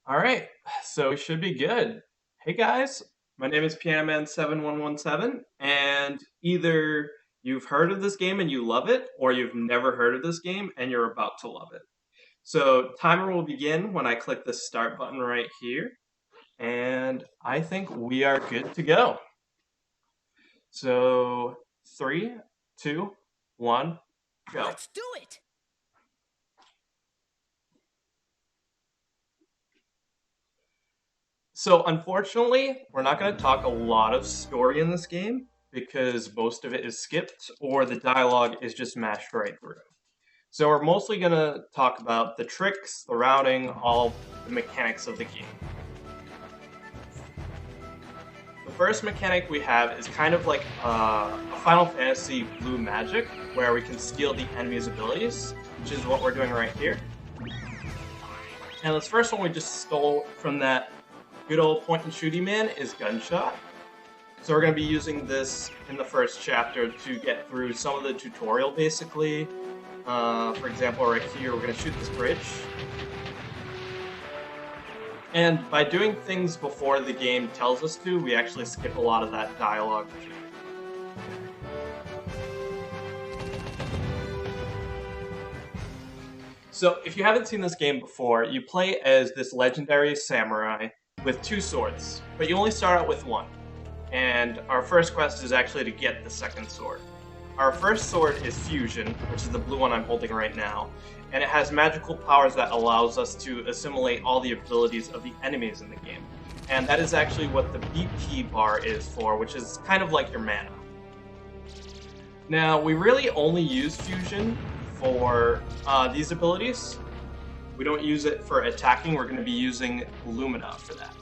All right, so we should be good. Hey guys, my name is Pianoman7117, and either you've heard of this game and you love it, or you've never heard of this game and you're about to love it. So, timer will begin when I click the start button right here, and I think we are good to go. So, three, two, one, go. Let's do it! So, unfortunately, we're not going to talk a lot of story in this game because most of it is skipped or the dialogue is just mashed right through. So, we're mostly going to talk about the tricks, the routing, all the mechanics of the game. The first mechanic we have is kind of like a Final Fantasy Blue Magic, where we can steal the enemy's abilities, which is what we're doing right here. And this first one we just stole from that good old point-and-shooty man is Gunshot. So we're going to be using this in the first chapter to get through some of the tutorial, basically. For example, right here, we're going to shoot this bridge. And by doing things before the game tells us to, we actually skip a lot of that dialogue. So if you haven't seen this game before, you play as this legendary samurai with two swords, but you only start out with one. And our first quest is actually to get the second sword. Our first sword is Fusion, which is the blue one I'm holding right now, and it has magical powers that allows us to assimilate all the abilities of the enemies in the game. And that is actually what the beat key bar is for, which is kind of like your mana. Now, we really only use Fusion for these abilities. We don't use it for attacking, we're going to be using Lumina for that.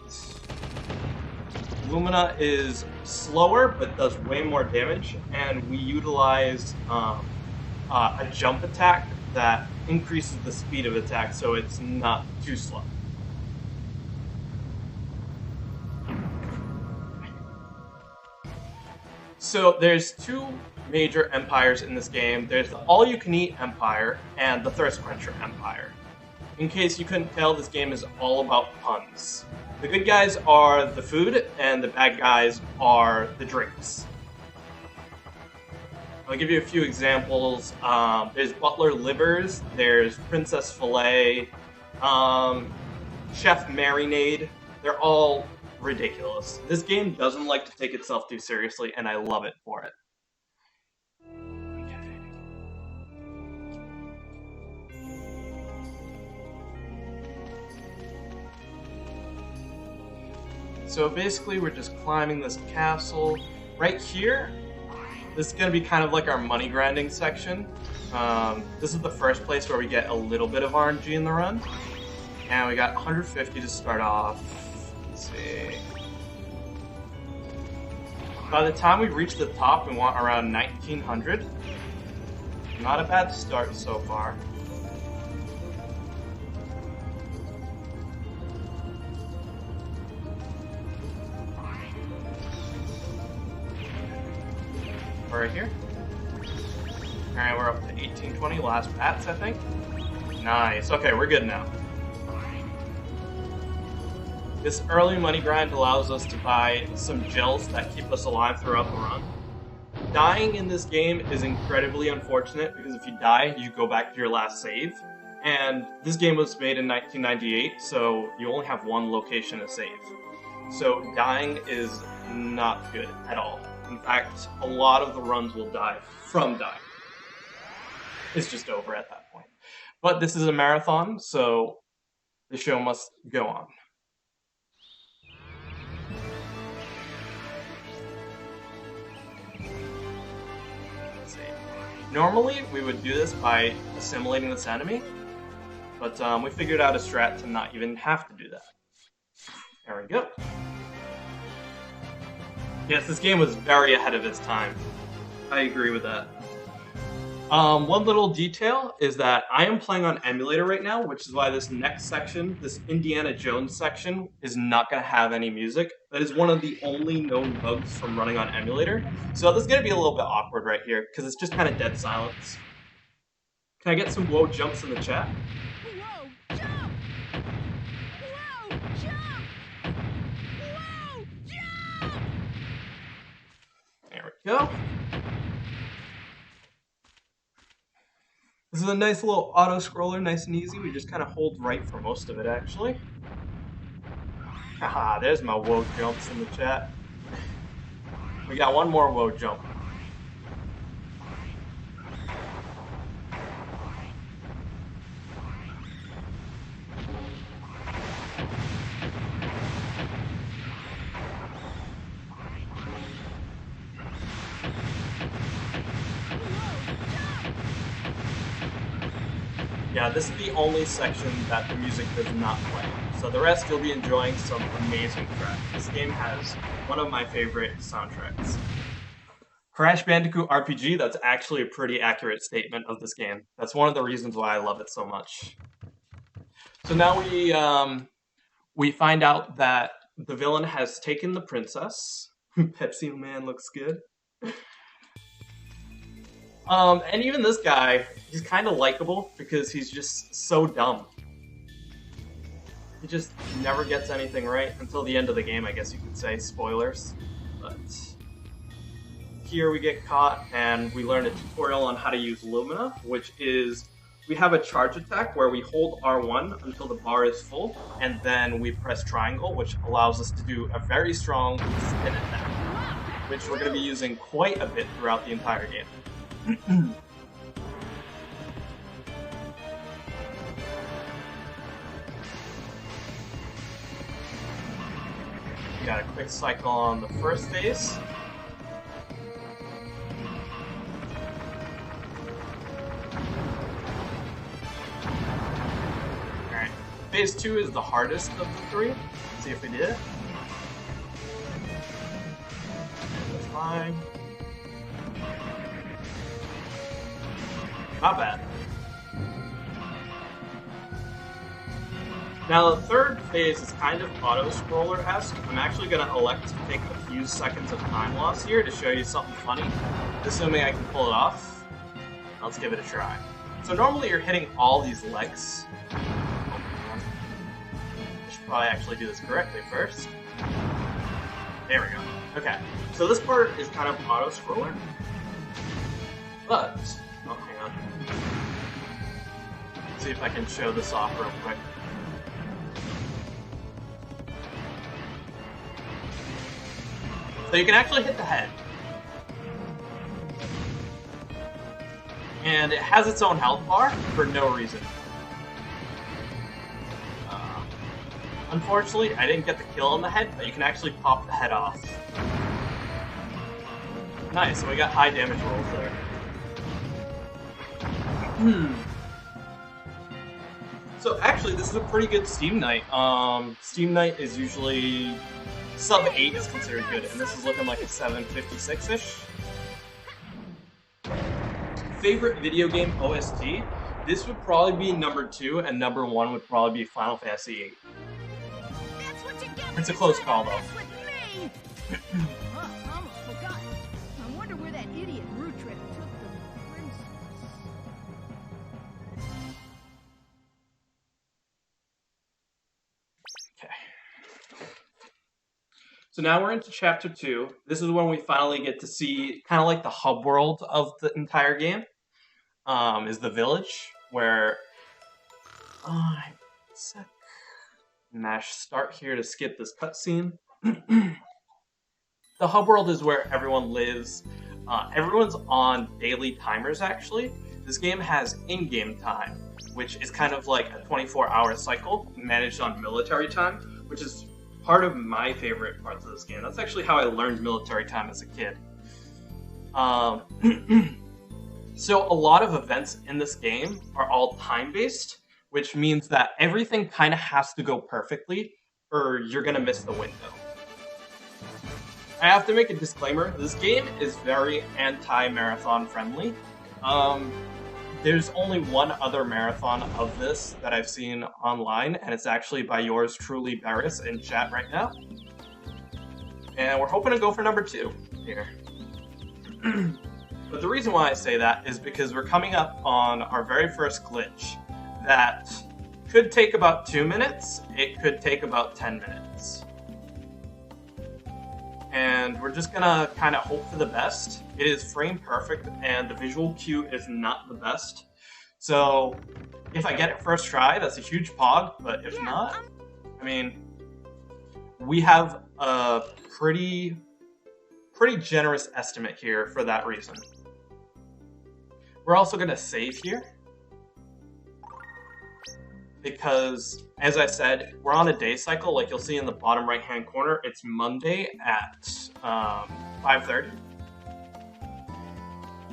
Lumina is slower, but does way more damage, and we utilize a jump attack that increases the speed of attack, so it's not too slow. So there's two major empires in this game. There's the all-you-can-eat empire and the thirst quencher empire. In case you couldn't tell, this game is all about puns. The good guys are the food, and the bad guys are the drinks. I'll give you a few examples. There's Butler Livers, there's Princess Filet, Chef Marinade. They're all ridiculous. This game doesn't like to take itself too seriously, and I love it for it. So basically, we're just climbing this castle. Right here, this is going to be kind of like our money grinding section. This is the first place where we get a little bit of RNG in the run. And we got 150 to start off. Let's see. By the time we reach the top, we want around 1900. Not a bad start so far. Right here. Alright, we're up to 1820, last bats, I think. Nice. Okay, we're good now. This early money grind allows us to buy some gels that keep us alive throughout the run. Dying in this game is incredibly unfortunate because if you die, you go back to your last save. And this game was made in 1998, so you only have one location to save. So dying is not good at all. In fact, a lot of the runs will die from dying. It's just over at that point. But this is a marathon, so the show must go on. Let's see. Normally, we would do this by assimilating this enemy, but we figured out a strat to not even have to do that. There we go. Yes, this game was very ahead of its time. I agree with that. One little detail is that I am playing on emulator right now, which is why this next section, this Indiana Jones section, is not going to have any music. That is one of the only known bugs from running on emulator. So this is going to be a little bit awkward right here, because it's just kind of dead silence. Can I get some whoa jumps in the chat? Whoa, jump! Whoa! go. This is a nice little auto-scroller, nice and easy. We just kind of hold right for most of it, actually. Haha, there's my woe jumps in the chat. We got one more woe jump. Yeah, this is the only section that the music does not play. So the rest you'll be enjoying some amazing tracks. This game has one of my favorite soundtracks. Crash Bandicoot RPG, that's actually a pretty accurate statement of this game. That's one of the reasons why I love it so much. So now we find out that the villain has taken the princess. Pepsi Man looks good. And even this guy, he's kind of likable because he's just so dumb. He just never gets anything right until the end of the game, I guess you could say. Spoilers. But here we get caught and we learn a tutorial on how to use Lumina, which is we have a charge attack where we hold R1 until the bar is full, and then we press triangle, which allows us to do a very strong spin attack, which we're going to be using quite a bit throughout the entire game. We got a quick cycle on the first phase. Alright, phase 2 is the hardest of the three. Let's see if we did it. That's fine. Not bad. Now the third phase is kind of auto-scroller-esque. I'm actually going to elect to take a few seconds of time loss here to show you something funny, assuming I can pull it off. Let's give it a try. So normally you're hitting all these legs. I should probably actually do this correctly first. There we go. Okay, so this part is kind of auto-scroller, but oh, hang on. Let's see if I can show this off real quick. So you can actually hit the head. And it has its own health bar for no reason. Unfortunately, I didn't get the kill on the head, but you can actually pop the head off. Nice, so we got high damage rolls there. So actually, this is a pretty good Steam night. Steam night is usually sub 8 is considered good, and this is looking like a 756-ish. Favorite video game OST? This would probably be number 2, and number 1 would probably be Final Fantasy VIII. It's a close call, though. So now we're into chapter 2. This is when we finally get to see kind of like the hub world of the entire game. Is the village where mash start here to skip this cutscene. The hub world is where everyone lives. Everyone's on daily timers actually. This game has in-game time, which is kind of like a 24-hour cycle managed on military time, which is part of my favorite parts of this game. That's actually how I learned military time as a kid. So a lot of events in this game are all time-based, which means that everything kind of has to go perfectly, or you're going to miss the window. I have to make a disclaimer. This game is very anti-marathon friendly. There's only one other marathon of this that I've seen online, and it's actually by yours truly, Barris, in chat right now. And we're hoping to go for number 2 here. But the reason why I say that is because we're coming up on our very first glitch that could take about 2 minutes, it could take about 10 minutes. and we're just gonna kind of hope for the best. It is frame perfect, and the visual cue is not the best. So if I get it first try, that's a huge pog, but if not, I mean, we have a pretty generous estimate here for that reason. We're also gonna save here, because, as I said, we're on a day cycle. Like you'll see in the bottom right-hand corner, it's Monday at 5:30.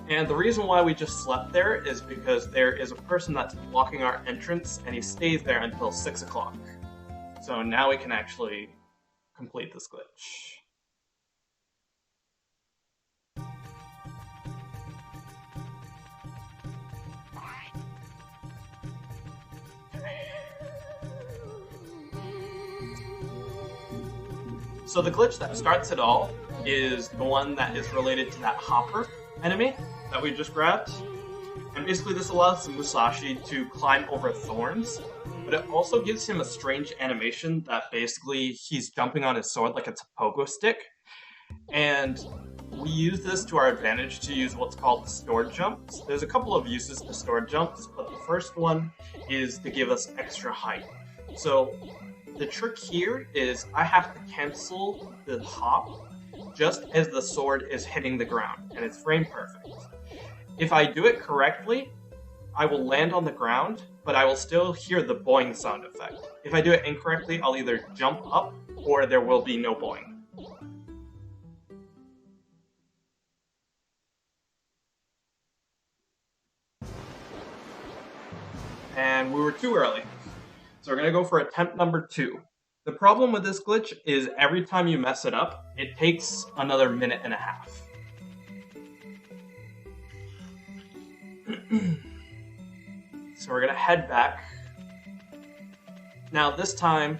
And the reason why we just slept there is because there is a person that's blocking our entrance, and he stays there until 6 o'clock. So now we can actually complete this glitch. So the glitch that starts it all is the one that is related to that hopper enemy that we just grabbed. And basically this allows Musashi to climb over thorns, but it also gives him a strange animation that basically he's jumping on his sword like it's a pogo stick. And we use this to our advantage to use what's called stored jumps. There's a couple of uses to stored jumps, but the first one is to give us extra height. So the trick here is I have to cancel the hop just as the sword is hitting the ground, and it's frame perfect. If I do it correctly, I will land on the ground, but I will still hear the boing sound effect. If I do it incorrectly, I'll either jump up or there will be no boing. And we were too early. So we're going to go for attempt number 2. The problem with this glitch is every time you mess it up, it takes another minute and a half. So we're going to head back. Now this time,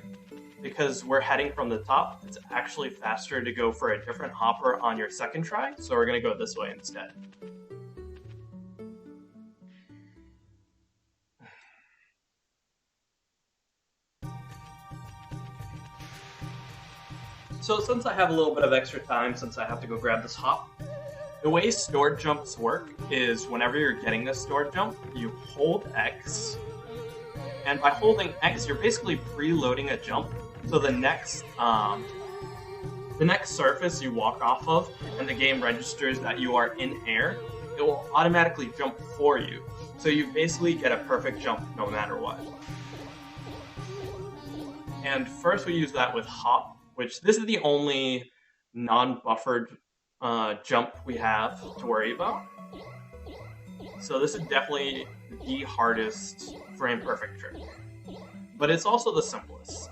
because we're heading from the top, it's actually faster to go for a different hopper on your second try, so we're going to go this way instead. So since I have a little bit of extra time, since I have to go grab this hop, the way stored jumps work is whenever you're getting a stored jump, you hold X, and by holding X, you're basically preloading a jump. So the next surface you walk off of, and the game registers that you are in air, it will automatically jump for you. So you basically get a perfect jump no matter what. And first we use that with hop, which this is the only non-buffered jump we have to worry about. So this is definitely the hardest frame perfect trick, but it's also the simplest.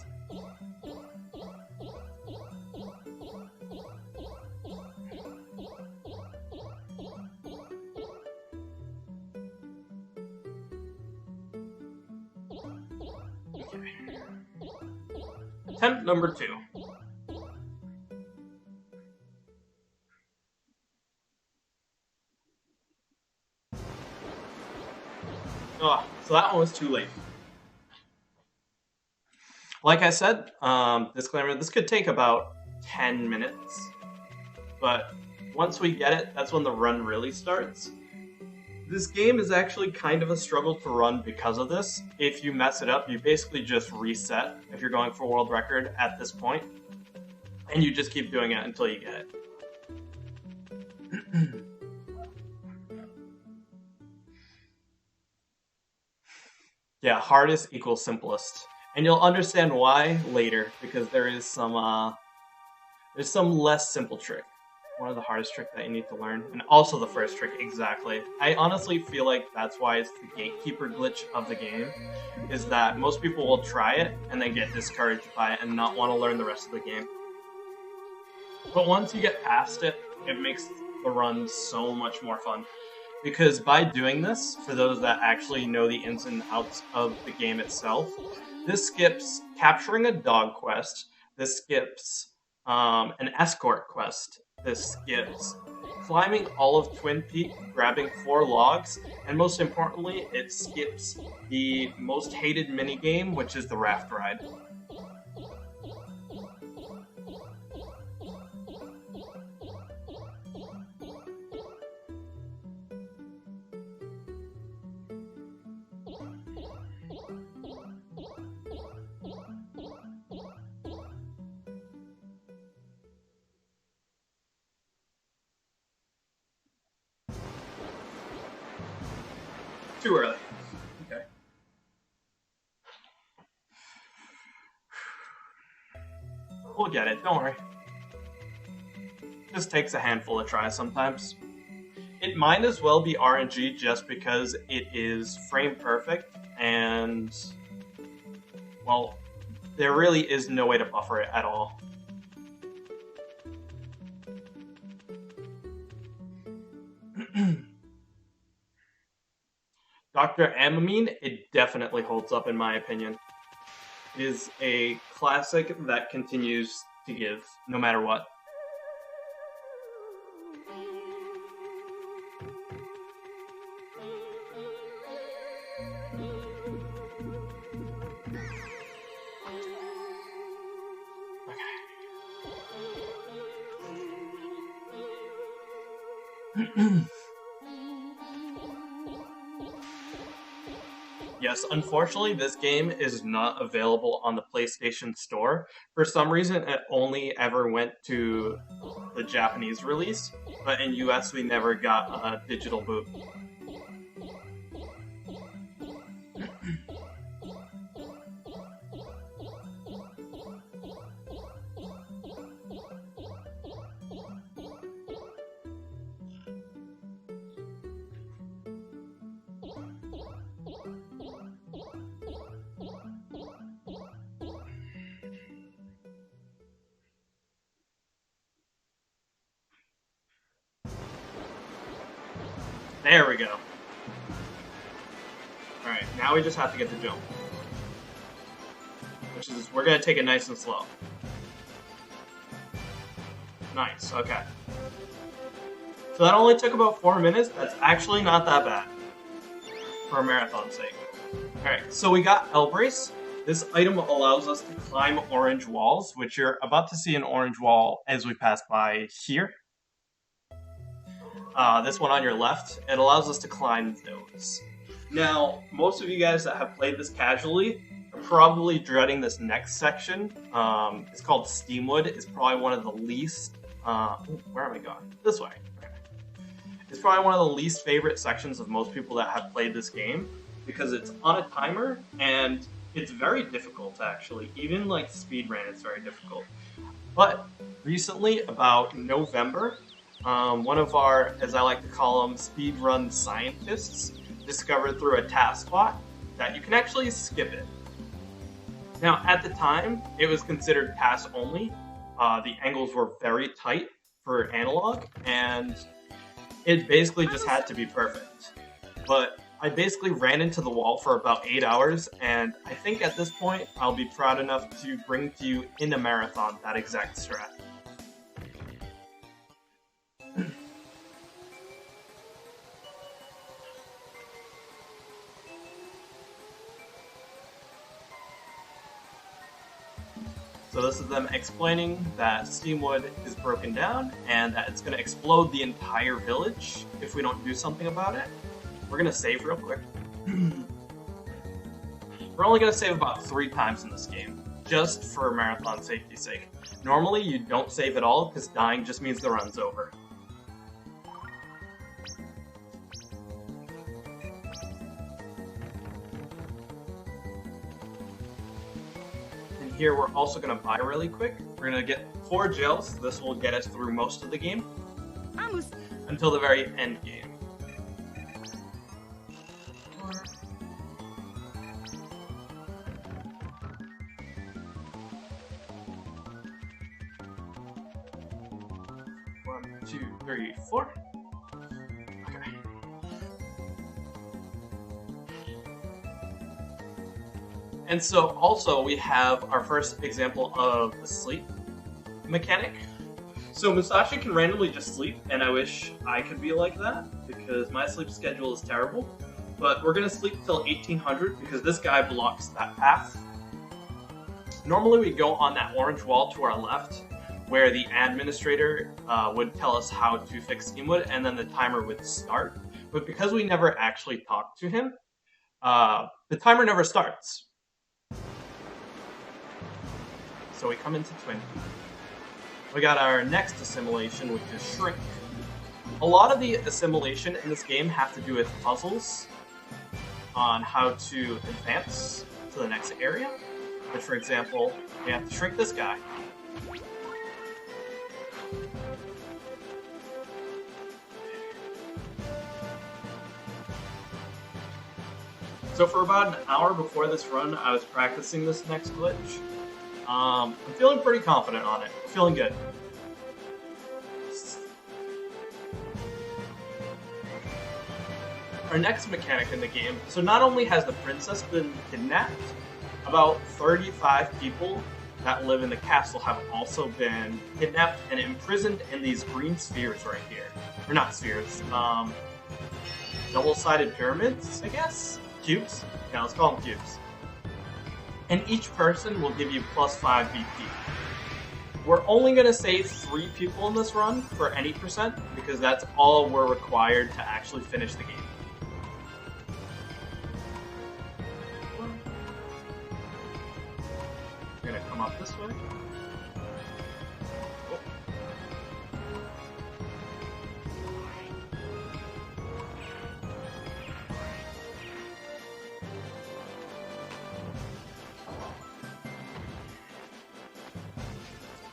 Okay. Attempt number 2. Oh, so that one was too late. Like I said, disclaimer, this could take about 10 minutes, but once we get it, that's when the run really starts. This game is actually kind of a struggle to run because of this. If you mess it up, you basically just reset if you're going for world record at this point, and you just keep doing it until you get it. Yeah, hardest equals simplest. And you'll understand why later, because there is some less simple trick. One of the hardest trick that you need to learn, and also the first trick, exactly. I honestly feel like that's why it's the gatekeeper glitch of the game, is that most people will try it and then get discouraged by it and not want to learn the rest of the game. But once you get past it, it makes the run so much more fun. Because by doing this, for those that actually know the ins and outs of the game itself, this skips capturing a dog quest, this skips an escort quest, this skips climbing all of Twin Peak, grabbing 4 logs, and most importantly, it skips the most hated minigame, which is the raft ride. Too early. Okay. We'll get it, don't worry. Just takes a handful of tries sometimes. It might as well be RNG just because it is frame perfect and, well, there really is no way to buffer it at all. Dr. Amamine, it definitely holds up in my opinion. It is a classic that continues to give, no matter what. Yes, unfortunately, this game is not available on the PlayStation Store. For some reason, it only ever went to the Japanese release, but in US, we never got a digital boot. There we go. Alright, now we just have to get the jump. Which is, we're gonna take it nice and slow. Nice, okay. So that only took about 4 minutes. That's actually not that bad. For a marathon's sake. Alright, so we got L-Brace. This item allows us to climb orange walls, which you're about to see an orange wall as we pass by here. This one on your left, it allows us to climb those. Now, most of you guys that have played this casually are probably dreading this next section. It's called Steamwood. It's probably one of the least... where am I going? This way. Okay. It's probably one of the least favorite sections of most people that have played this game because it's on a timer and it's very difficult, actually. Even like speedrun, it's very difficult. But recently, about November, one of our, as I like to call them, speedrun scientists discovered through a task bot that you can actually skip it. Now, at the time, it was considered pass only. The angles were very tight for analog, and it basically just had to be perfect. But I basically ran into the wall for about 8 hours, and I think at this point, I'll be proud enough to bring to you in a marathon that exact strat. So this is them explaining that Steamwood is broken down and that it's going to explode the entire village if we don't do something about it. We're going to save real quick. We're only going to save about 3 times in this game, just for marathon safety's sake. Normally you don't save at all because dying just means the run's over. Here we're also going to buy really quick. We're going to get 4 gels. This will get us through most of the game. Until the very end game. One, 2, 3, 4. Okay. And so also we have our first example of the sleep mechanic. So Musashi can randomly just sleep, and I wish I could be like that because my sleep schedule is terrible. But we're gonna sleep till 1800 because this guy blocks that path. Normally we go on that orange wall to our left where the administrator would tell us how to fix Steamwood and then the timer would start. But because we never actually talked to him, the timer never starts. So we come into Twin. We got our next assimilation, which is Shrink. A lot of the assimilation in this game have to do with puzzles. on how to advance to the next area. Which, for example, we have to shrink this guy. So for about an hour before this run, I was practicing this next glitch. I'm feeling pretty confident on it. I'm feeling good. Our next mechanic in the game, so not only has the princess been kidnapped, about 35 people that live in the castle have also been kidnapped and imprisoned in these green spheres right here. Or not spheres, double-sided pyramids, I guess? Cubes? Yeah, let's call them cubes. And each person will give you plus 5 BP. We're only going to save 3 people in this run for any percent, because that's all we're required to actually finish the game. We're going to come up this way. Oh.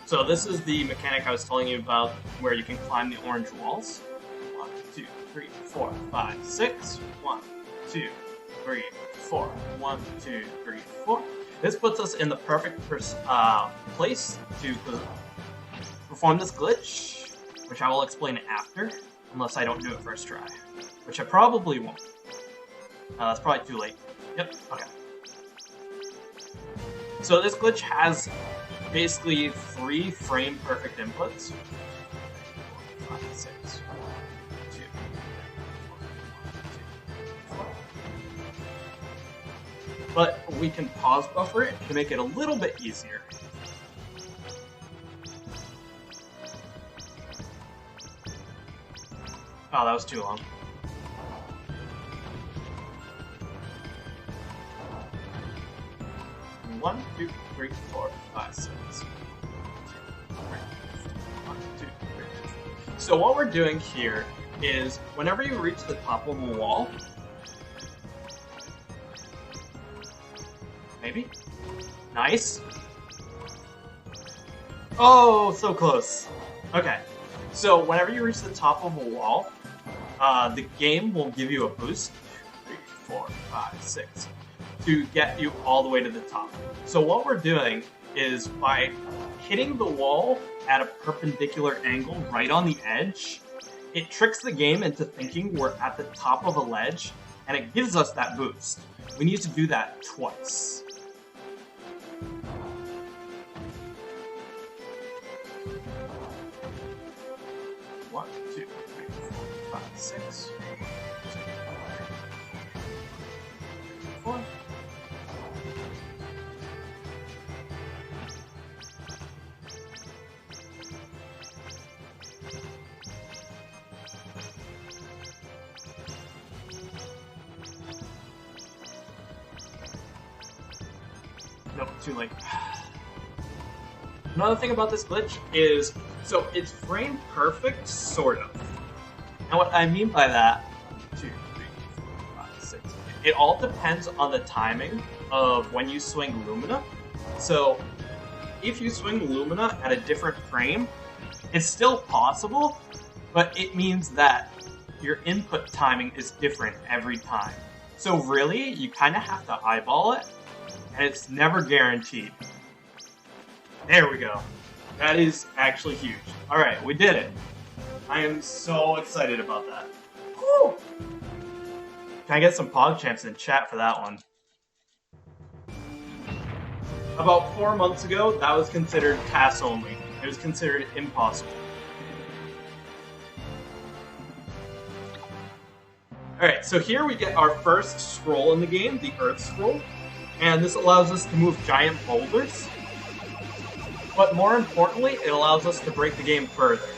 So this is the mechanic I was telling you about, where you can climb the orange walls. 1, 2, 3, 4, 5, 6. 1, 2, 3, 4. 1, 2, 3, 4. This puts us in the perfect place to perform this glitch, which I will explain after, unless I don't do it first try, which I probably won't. That's probably too late. Yep, okay. So this glitch has basically 3 frame perfect inputs. 5, 6, 2, 4. But we can pause buffer it to make it a little bit easier. Oh, that was too long. One, 2, 3, 4, 5, 6. 2, 3, 1, 2, 3. So what we're doing here is, whenever you reach the top of a wall, maybe? Nice. Oh, so close. Okay. So whenever you reach the top of a wall, the game will give you a boost. 3, 4, 5, 6. To get you all the way to the top. So what we're doing is, by hitting the wall at a perpendicular angle right on the edge, it tricks the game into thinking we're at the top of a ledge, and it gives us that boost. We need to do that twice. One, 2, 3, 4, 5, 6. 4. Nope, too late. Another thing about this glitch is, so it's frame perfect, sort of. And what I mean by that, 2, 3, 4, 5, 6. It all depends on the timing of when you swing Lumina. So if you swing Lumina at a different frame, it's still possible, but it means that your input timing is different every time. So really, you kind of have to eyeball it, and it's never guaranteed. There we go. That is actually huge. Alright, we did it. I am so excited about that. Woo! Can I get some PogChamps in chat for that one? About 4 months ago, that was considered pass only. It was considered impossible. Alright, so here we get our first scroll in the game, the Earth Scroll. And this allows us to move giant boulders. But more importantly, it allows us to break the game further.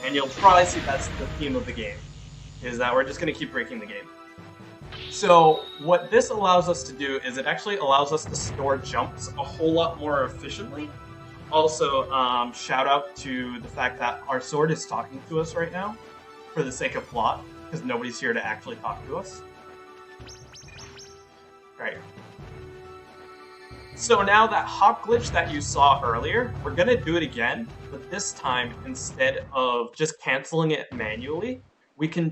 And you'll probably see that's the theme of the game, is that we're just going to keep breaking the game. So what this allows us to do is it actually allows us to store jumps a whole lot more efficiently. Also, shout out to the fact that our sword is talking to us right now, for the sake of plot, because nobody's here to actually talk to us. Right. So now that hop glitch that you saw earlier, we're gonna do it again, but this time instead of just canceling it manually, we can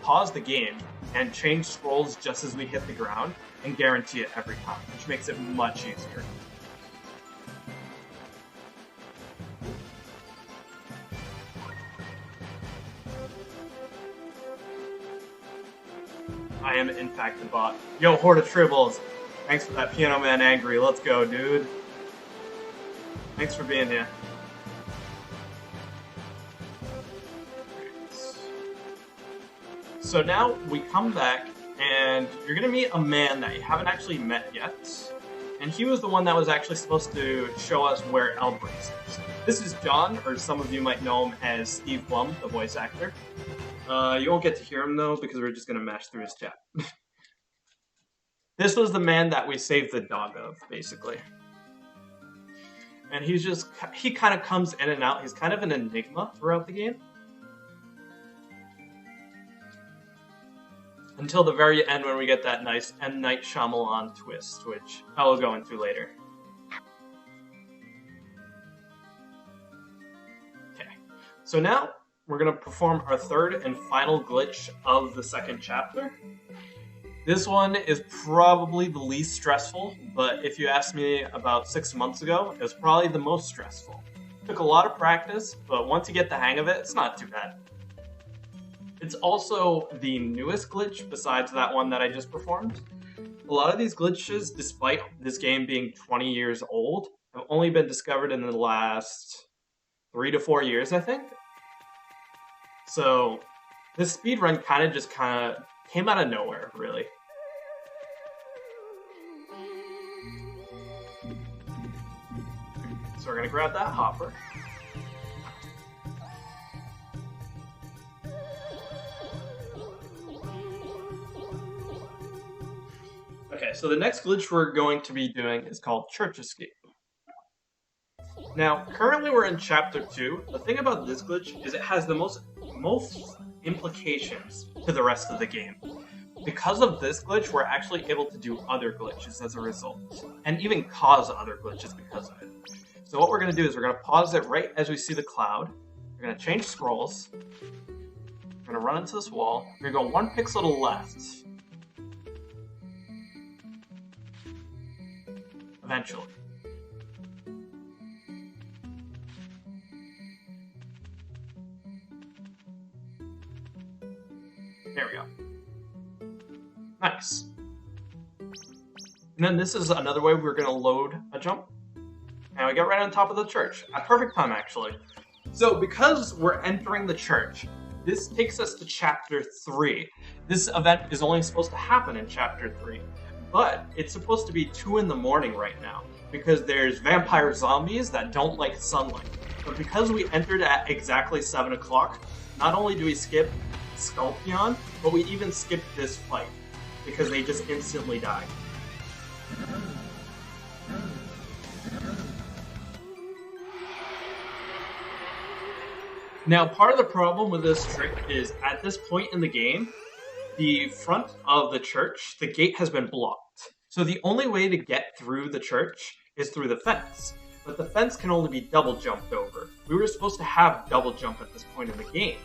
pause the game and change scrolls just as we hit the ground and guarantee it every time, which makes it much easier. I am in fact the bot. Yo, Horde of Tribbles! Thanks for that Pianoman Angry. Let's go, dude. Thanks for being here. So now we come back, and you're gonna meet a man that you haven't actually met yet. And he was the one that was actually supposed to show us where Elbrus is. This is John, or some of you might know him as Steve Blum, the voice actor. You won't get to hear him though, because we're just gonna mash through his chat. This was the man that we saved the dog of, basically. And he kind of comes in and out. He's kind of an enigma throughout the game. Until the very end when we get that nice M. Night Shyamalan twist, which I will go into later. Okay, so now we're going to perform our third and final glitch of the second chapter. This one is probably the least stressful, but if you asked me about 6 months ago, it was probably the most stressful. It took a lot of practice, but once you get the hang of it, it's not too bad. It's also the newest glitch besides that one that I just performed. A lot of these glitches, despite this game being 20 years old, have only been discovered in the last 3 to 4 years, I think. So this speedrun kind of came out of nowhere, really. So we're gonna grab that hopper. Okay, so the next glitch we're going to be doing is called Church Escape. Now, currently we're in Chapter 2. The thing about this glitch is it has the most implications to the rest of the game. Because of this glitch, we're actually able to do other glitches as a result, and even cause other glitches because of it. So what we're going to do is we're going to pause it right as we see the cloud. We're going to change scrolls. We're going to run into this wall. We're going to go 1 pixel to the left. Eventually. There we go. Nice. And then this is another way we're going to load a jump. And we get right on top of the church. At perfect time, actually. So because we're entering the church, this takes us to Chapter 3. This event is only supposed to happen in Chapter 3. But it's supposed to be 2 in the morning right now. Because there's vampire zombies that don't like sunlight. But because we entered at exactly 7 o'clock, not only do we skip Sculpion, but we even skip this fight. Because they just instantly die. Now, part of the problem with this trick is, at this point in the game, the front of the church, the gate has been blocked. So the only way to get through the church is through the fence. But the fence can only be double jumped over. We were supposed to have double jump at this point in the game.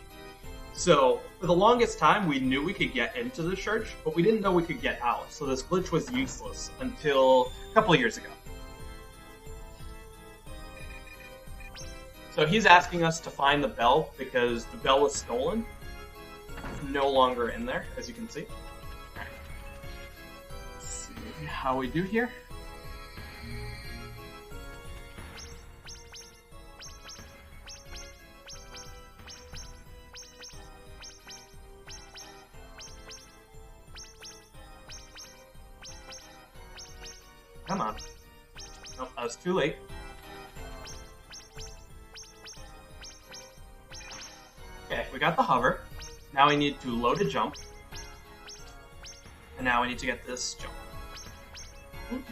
So, for the longest time, we knew we could get into the church, but we didn't know we could get out. So this glitch was useless until a couple of years ago. So he's asking us to find the bell because the bell was stolen. It's no longer in there, as you can see. Right. Let's see how we do here. Come on. Nope, I was too late. Okay, we got the hover. Now we need to load a jump. And now we need to get this jump.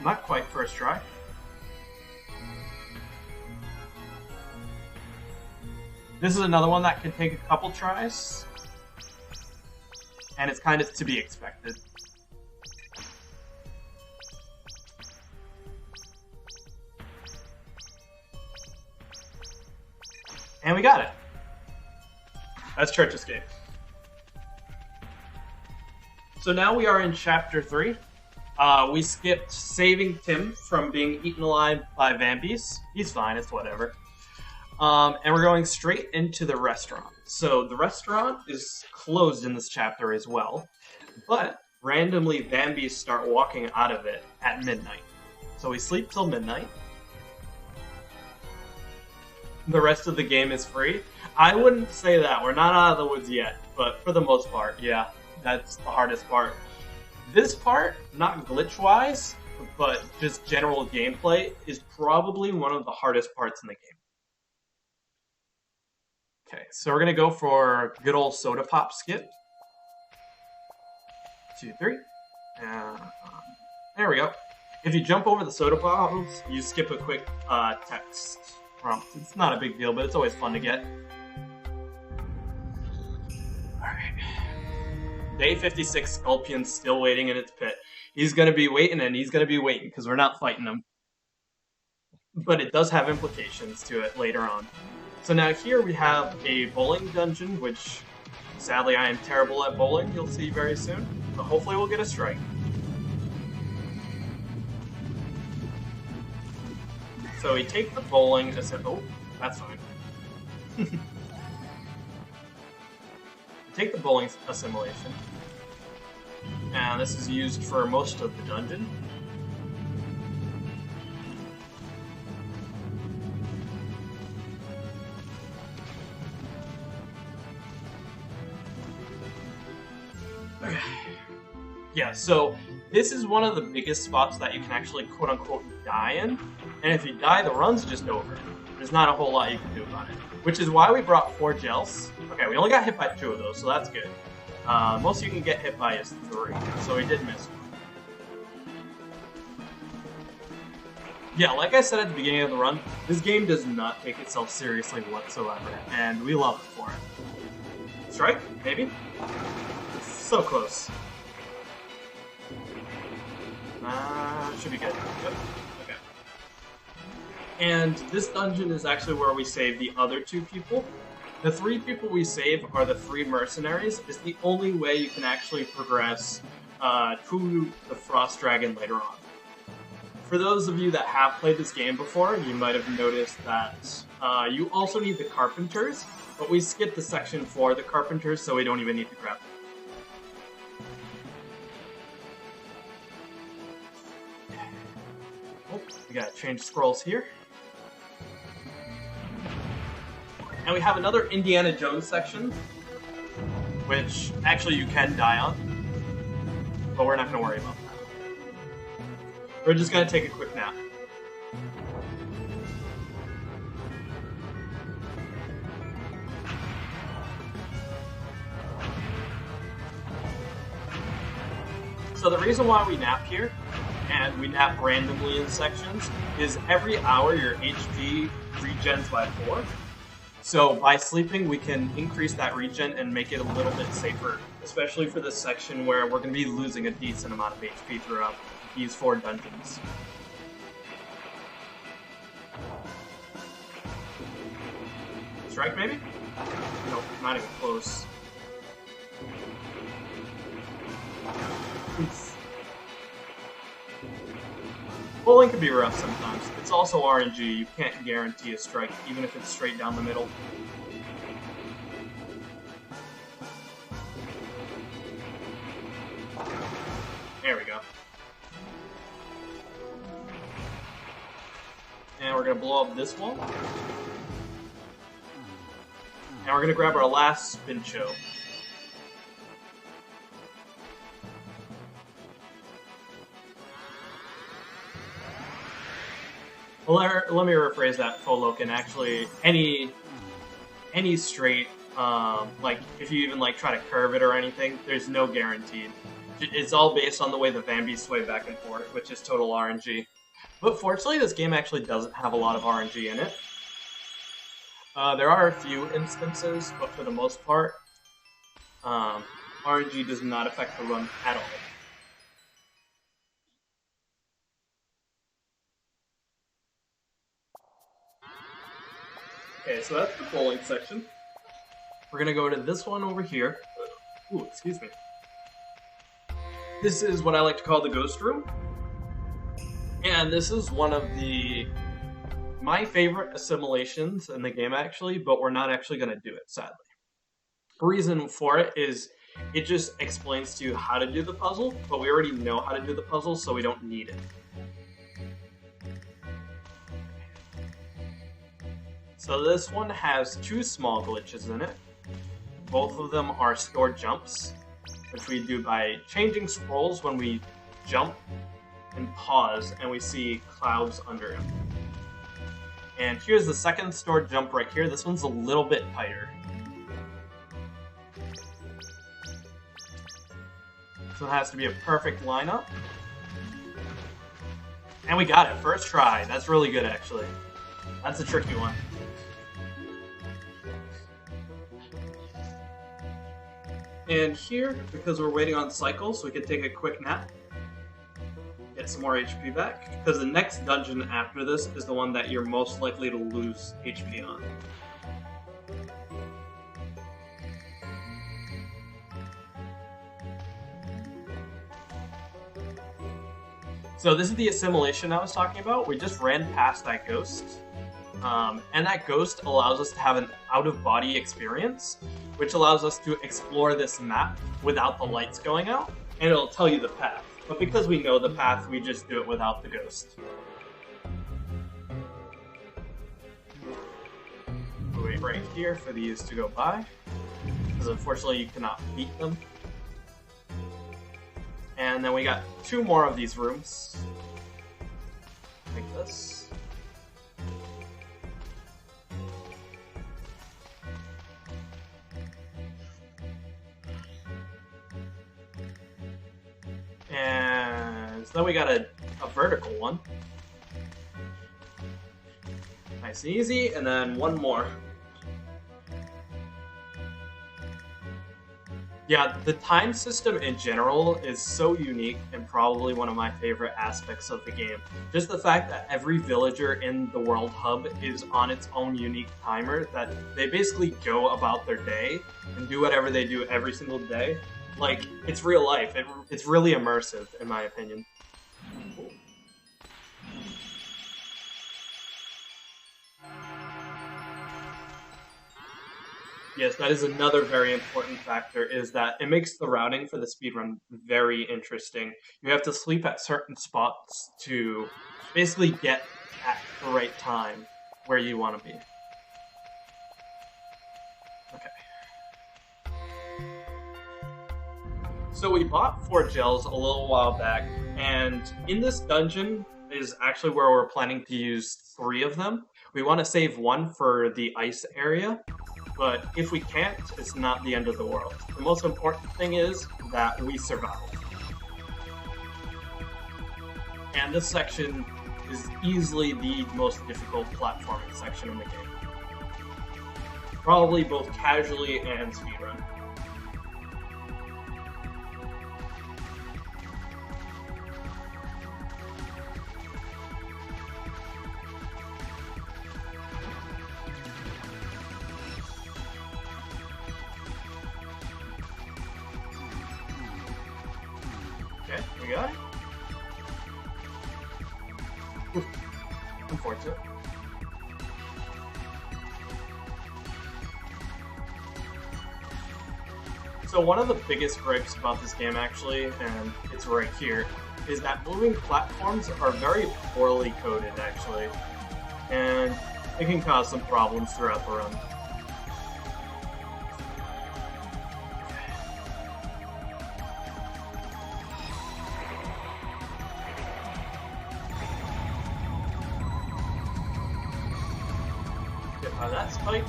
Not quite first try. This is another one that can take a couple tries. And it's kind of to be expected. And we got it. That's Church Escape. So now we are in Chapter 3. We skipped saving Tim from being eaten alive by Vampies. He's fine, it's whatever. And we're going straight into the restaurant. So the restaurant is closed in this chapter as well, but randomly Vampies start walking out of it at midnight. So we sleep till midnight. The rest of the game is free. I wouldn't say that. We're not out of the woods yet, but for the most part, yeah, that's the hardest part. This part, not glitch-wise, but just general gameplay, is probably one of the hardest parts in the game. Okay, so we're going to go for good old soda pop skip. 2, 3. There we go. If you jump over the soda bottles, you skip a quick text prompt. It's not a big deal, but it's always fun to get. Alright. Day 56, Sculpion's still waiting in its pit. He's going to be waiting, and he's going to be waiting, because we're not fighting him. But it does have implications to it later on. So now here we have a bowling dungeon, which sadly I am terrible at bowling, you'll see very soon. But hopefully we'll get a strike. So we take the bowling, oh, that's fine. Take the bowling assimilation. And this is used for most of the dungeon. Okay. Yeah, so this is one of the biggest spots that you can actually quote-unquote die in, and if you die, the run's just over. There's not a whole lot you can do about it, which is why we brought 4 gels. Okay, we only got hit by 2 of those, so that's good. Most you can get hit by is 3, so we did miss one. Yeah, like I said at the beginning of the run, this game does not take itself seriously whatsoever, and we love it for it. Strike? Maybe? So close. Should be good. Yep. Okay. And this dungeon is actually where we save the other 2 people. The 3 people we save are the 3 mercenaries. It's the only way you can actually progress to the Frost Dragon later on. For those of you that have played this game before, you might have noticed that you also need the Carpenters, but we skipped the section for the Carpenters, so we don't even need to grab them. Oh, we gotta change scrolls here. And we have another Indiana Jones section, which actually you can die on, but we're not gonna worry about that. We're just gonna take a quick nap. So the reason why we nap here, and we nap randomly in sections, is every hour your HP regens by 4. So by sleeping, we can increase that regen and make it a little bit safer, especially for this section where we're going to be losing a decent amount of HP throughout these 4 dungeons. Strike, maybe? Nope, not even close. Oof. Bowling can be rough sometimes. It's also RNG. You can't guarantee a strike, even if it's straight down the middle. There we go. And we're going to blow up this wall. And we're going to grab our last spin show. Well, let me rephrase that, Folokin. Actually, any straight, like, if you even, like, try to curve it or anything, there's no guaranteed. It's all based on the way the Vampies sway back and forth, which is total RNG. But fortunately, this game actually doesn't have a lot of RNG in it. There are a few instances, but for the most part, RNG does not affect the run at all. Okay, so that's the bowling section. We're gonna go to this one over here. Ooh, excuse me. This is what I like to call the ghost room. And this is one of my favorite assimilations in the game, actually, but we're not actually gonna do it, sadly. The reason for it is it just explains to you how to do the puzzle, but we already know how to do the puzzle, so we don't need it. So this one has two small glitches in it. Both of them are stored jumps, which we do by changing scrolls when we jump and pause, and we see clouds under him. And here's the second stored jump right here. This one's a little bit tighter. So it has to be a perfect lineup. And we got it, first try. That's really good, actually. That's a tricky one. And here, because we're waiting on cycles, so we can take a quick nap. Get some more HP back, because the next dungeon after this is the one that you're most likely to lose HP on. So this is the assimilation I was talking about. We just ran past that ghost. And that ghost allows us to have an out-of-body experience, which allows us to explore this map without the lights going out, and it'll tell you the path. But because we know the path, we just do it without the ghost. We'll wait right here for these to go by, because unfortunately you cannot beat them. And then we got two more of these rooms, like this. And so then we got a vertical one. Nice and easy, and then one more. Yeah, the time system in general is so unique and probably one of my favorite aspects of the game. Just the fact that every villager in the World Hub is on its own unique timer, that they basically go about their day and do whatever they do every single day. Like, it's real life. It's really immersive, in my opinion. Yes, that is another very important factor, is that it makes the routing for the speedrun very interesting. You have to sleep at certain spots to basically get at the right time where you want to be. Okay. So we bought 4 gels a little while back, and in this dungeon is actually where we're planning to use 3 of them. We want to save 1 for the ice area, but if we can't, it's not the end of the world. The most important thing is that we survive. And this section is easily the most difficult platforming section in the game. Probably both casually and speedrun. Okay, we got it. Unfortunate. So one of the biggest gripes about this game, actually, and it's right here, is that moving platforms are very poorly coded, actually, and it can cause some problems throughout the run. Get by that spike,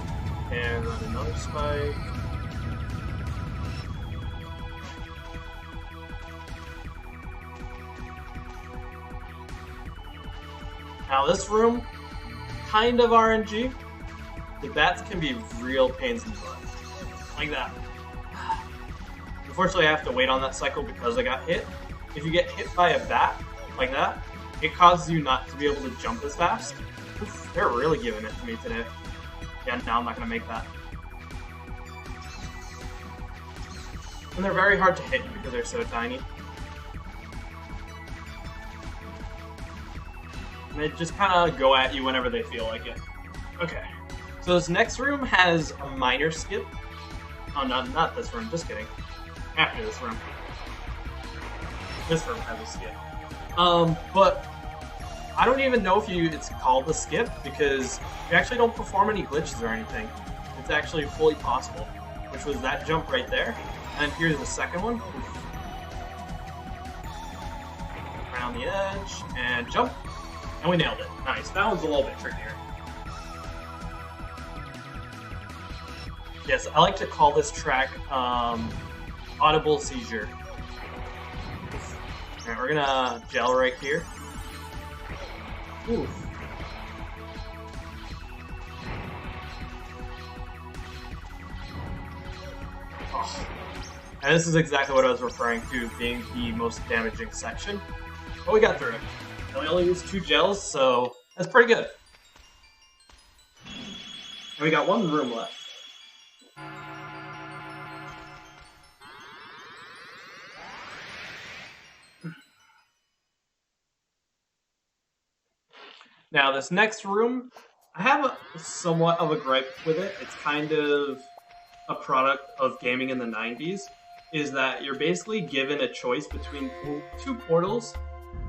and then another spike. Now this room, kind of RNG. The bats can be real pains in the butt. Like that. Unfortunately I have to wait on that cycle because I got hit. If you get hit by a bat, like that, it causes you not to be able to jump as fast. Oof, they're really giving it to me today. Yeah, no, I'm not gonna make that. And they're very hard to hit because they're so tiny. And they just kind of go at you whenever they feel like it. Okay. So this next room has a minor skip. Oh, not this room, just kidding. After this room. This room has a skip. But I don't even know if it's called a skip because you actually don't perform any glitches or anything. It's actually fully possible, which was that jump right there. And here's the second one. Around the edge, and jump. And we nailed it. Nice. That one's a little bit trickier. Yes, I like to call this track Audible Seizure. Alright, we're gonna gel right here. Oof. Oh. And this is exactly what I was referring to being the most damaging section. But we got through it. And we only used 2 gels, so that's pretty good. And we got 1 room left. Now, this next room, I have somewhat of a gripe with it. It's kind of a product of gaming in the 90s, is that you're basically given a choice between 2 portals,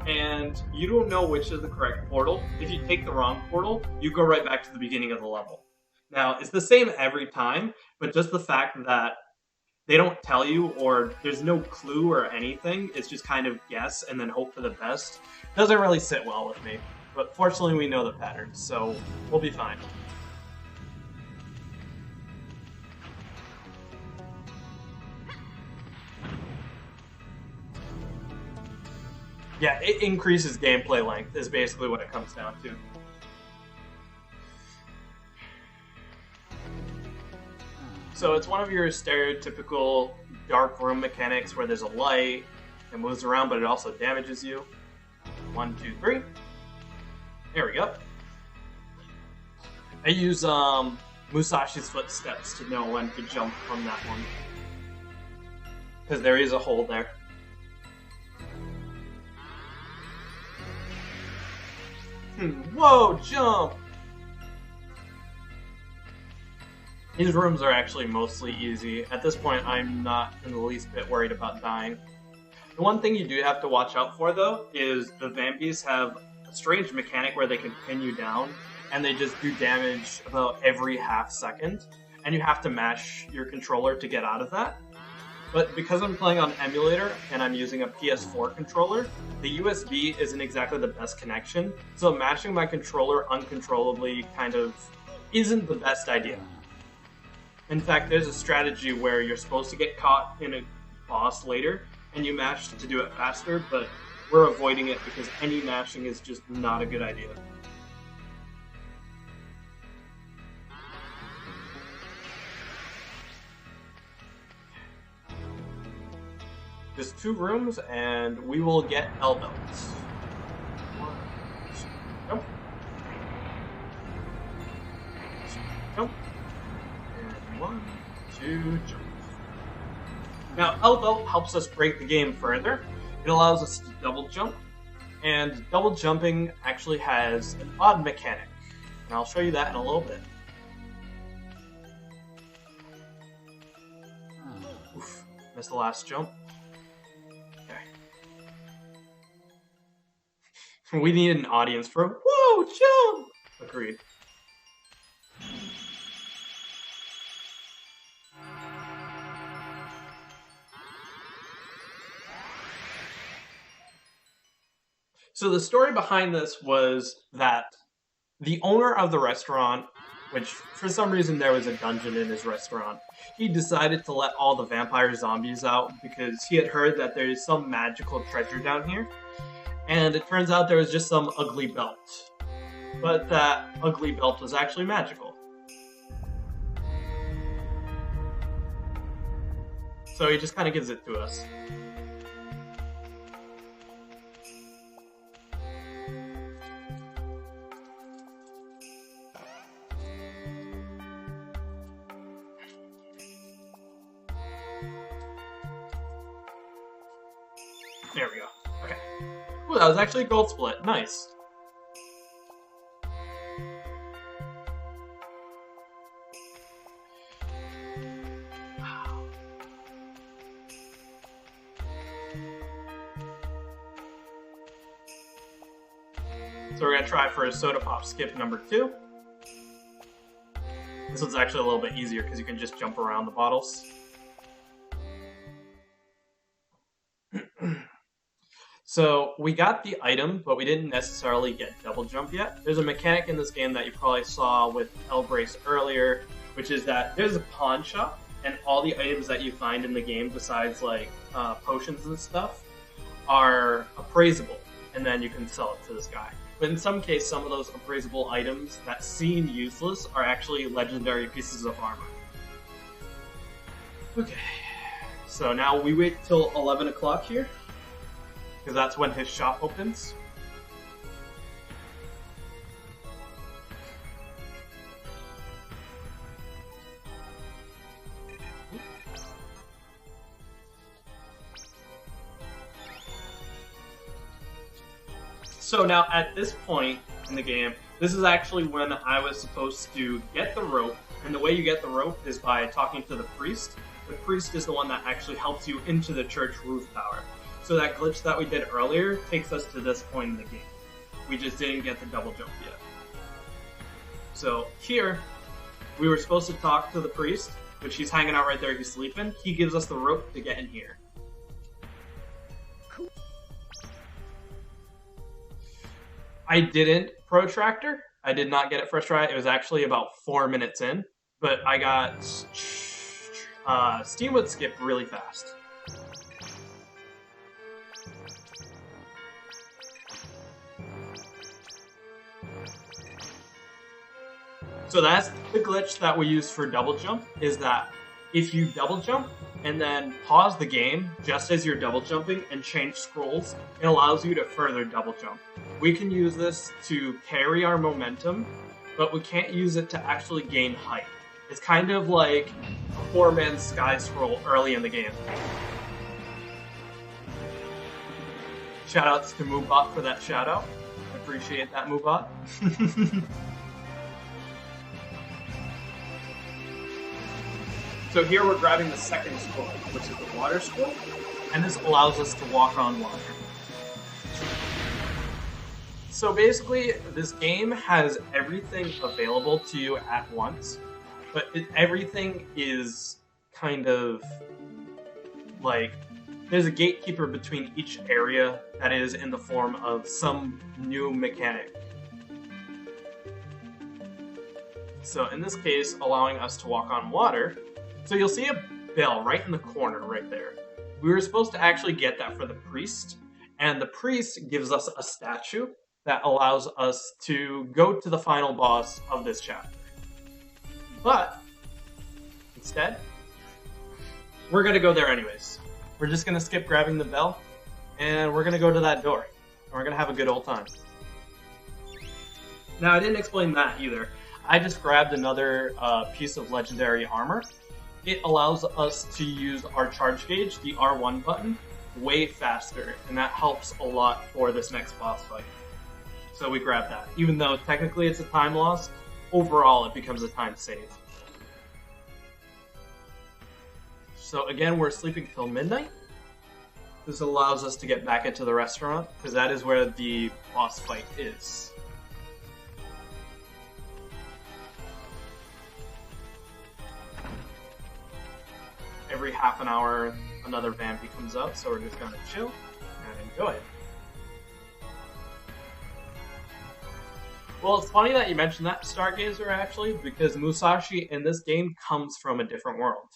and you don't know which is the correct portal. If you take the wrong portal, you go right back to the beginning of the level. Now, it's the same every time, but just the fact that they don't tell you, or there's no clue or anything, it's just kind of guess and then hope for the best, doesn't really sit well with me. But fortunately, we know the patterns, so we'll be fine. Yeah, it increases gameplay length, is basically what it comes down to. So it's one of your stereotypical dark room mechanics where there's a light, it moves around, but it also damages you. 1, 2, 3. There we go. I use Musashi's footsteps to know when to jump from that one. Because there is a hole there. Whoa, jump! These rooms are actually mostly easy. At this point, I'm not in the least bit worried about dying. The one thing you do have to watch out for, though, is the vampies have a strange mechanic where they can pin you down, and they just do damage about every half second, and you have to mash your controller to get out of that. But because I'm playing on emulator, and I'm using a PS4 controller, the USB isn't exactly the best connection, so mashing my controller uncontrollably kind of isn't the best idea. In fact, there's a strategy where you're supposed to get caught in a boss later, and you mash to do it faster, but we're avoiding it because any mashing is just not a good idea. Just 2 rooms, and we will get elbows. 1, 2, jump. Jump. And 1, 2, jump. Now, elbow helps us break the game further. It allows us to double jump, and double jumping actually has an odd mechanic, and I'll show you that in a little bit. Oof, missed the last jump. Okay. We need an audience for whoa, jump! Agreed. So the story behind this was that the owner of the restaurant, which for some reason there was a dungeon in his restaurant, he decided to let all the vampire zombies out because he had heard that there is some magical treasure down here. And it turns out there was just some ugly belt. But that ugly belt was actually magical. So he just kind of gives it to us. There we go. Okay. Ooh, that was actually a gold split. Nice. So we're going to try for a soda pop skip number 2. This one's actually a little bit easier because you can just jump around the bottles. So we got the item, but we didn't necessarily get double jump yet. There's a mechanic in this game that you probably saw with L-Brace earlier, which is that there's a pawn shop, and all the items that you find in the game, besides like potions and stuff, are appraisable, and then you can sell it to this guy. But in some case, some of those appraisable items that seem useless are actually legendary pieces of armor. Okay, so now we wait till 11 o'clock here, because that's when his shop opens. So now at this point in the game, this is actually when I was supposed to get the rope, and the way you get the rope is by talking to the priest. The priest is the one that actually helps you into the church roof tower. So that glitch that we did earlier takes us to this point in the game. We just didn't get the double jump yet. So here, we were supposed to talk to the priest, which he's hanging out right there, he's sleeping. He gives us the rope to get in here. I didn't protractor. I did not get it first try. It was actually about 4 minutes in, but I got Steamwood skip really fast. So that's the glitch that we use for double jump, is that if you double jump and then pause the game just as you're double jumping and change scrolls, it allows you to further double jump. We can use this to carry our momentum, but we can't use it to actually gain height. It's kind of like a 4-man sky scroll early in the game. Shoutouts to Moobot for that shoutout. Appreciate that, Moobot. So here we're grabbing the second scroll, which is the water scroll, and this allows us to walk on water. So basically, this game has everything available to you at once, but everything is kind of like, there's a gatekeeper between each area that is in the form of some new mechanic. So in this case, allowing us to walk on water. So you'll see a bell right in the corner right there. We were supposed to actually get that for the priest, and the priest gives us a statue that allows us to go to the final boss of this chapter. But instead, we're going to go there anyways. We're just going to skip grabbing the bell, and we're going to go to that door, and we're going to have a good old time. Now, I didn't explain that either. I just grabbed another piece of legendary armor. It allows us to use our charge gauge, the R1 button, way faster, and that helps a lot for this next boss fight. So we grab that. Even though technically it's a time loss, overall it becomes a time save. So again, we're sleeping till midnight. This allows us to get back into the restaurant, because that is where the boss fight is. Every half an hour, another vampy comes out, so we're just gonna chill and enjoy it. Well, it's funny that you mentioned that, Stargazer, actually, because Musashi in this game comes from a different world.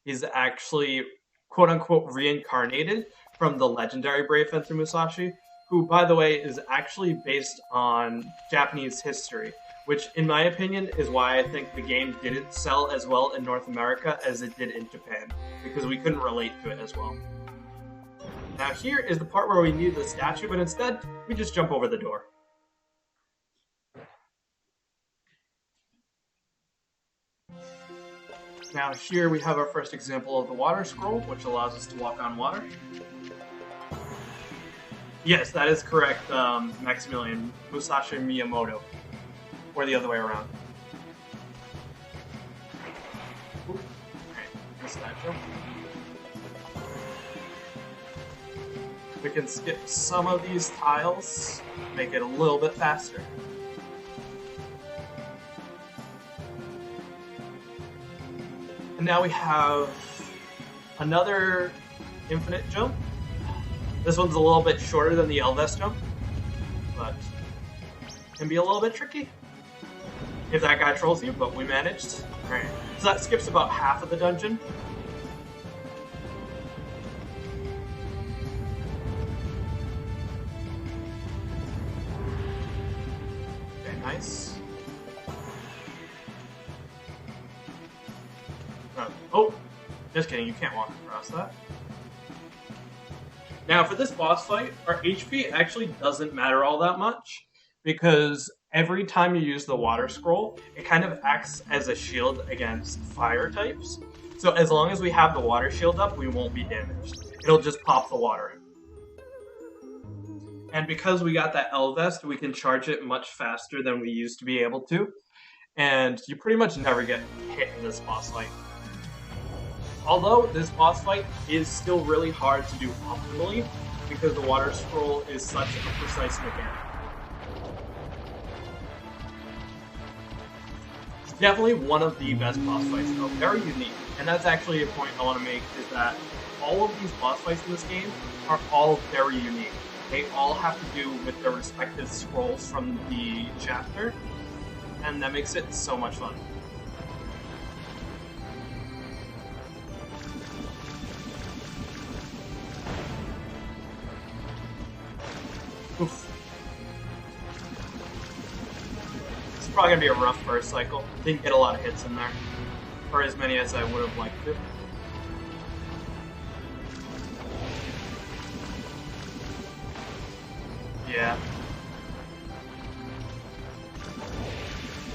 He's actually, quote-unquote, reincarnated from the legendary Brave Fencer Musashi, who, by the way, is actually based on Japanese history, which, in my opinion, is why I think the game didn't sell as well in North America as it did in Japan, because we couldn't relate to it as well. Now here is the part where we need the statue, but instead, we just jump over the door. Now here we have our first example of the water scroll, which allows us to walk on water. Yes, that is correct, Maximilian. Musashi Miyamoto. Or the other way around. Ooh. Alright, missed that jump. We can skip some of these tiles, make it a little bit faster. And now we have another infinite jump. This one's a little bit shorter than the Elves jump, but can be a little bit tricky if that guy trolls you, but we managed. Alright, so that skips about half of the dungeon. Okay, nice. Oh, just kidding, you can't walk across that. Now, for this boss fight, our HP actually doesn't matter all that much, because every time you use the water scroll, it kind of acts as a shield against fire types. So as long as we have the water shield up, we won't be damaged. It'll just pop the water. And because we got that L-Vest, we can charge it much faster than we used to be able to. And you pretty much never get hit in this boss fight. Although this boss fight is still really hard to do optimally, because the water scroll is such a precise mechanic. It's definitely one of the best boss fights though, very unique. And that's actually a point I want to make, is that all of these boss fights in this game are all very unique. They all have to do with their respective scrolls from the chapter, and that makes it so much fun. Oof. This is probably going to be a rough burst cycle. Didn't get a lot of hits in there, or as many as I would have liked to. Yeah.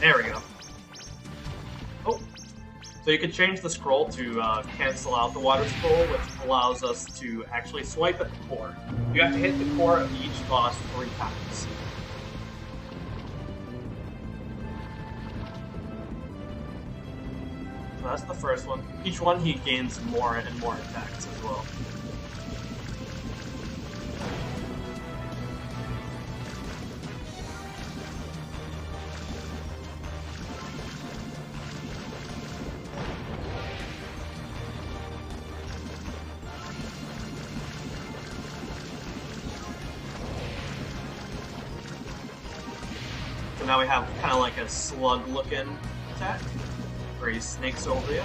There we go. Oh. So you can change the scroll to cancel out the water scroll, which allows us to actually swipe at the core. You have to hit the core of each boss 3 times. So that's the first one. Each one he gains more and more attacks as well. So now we have kind of like a slug-looking attack, where he snakes over you.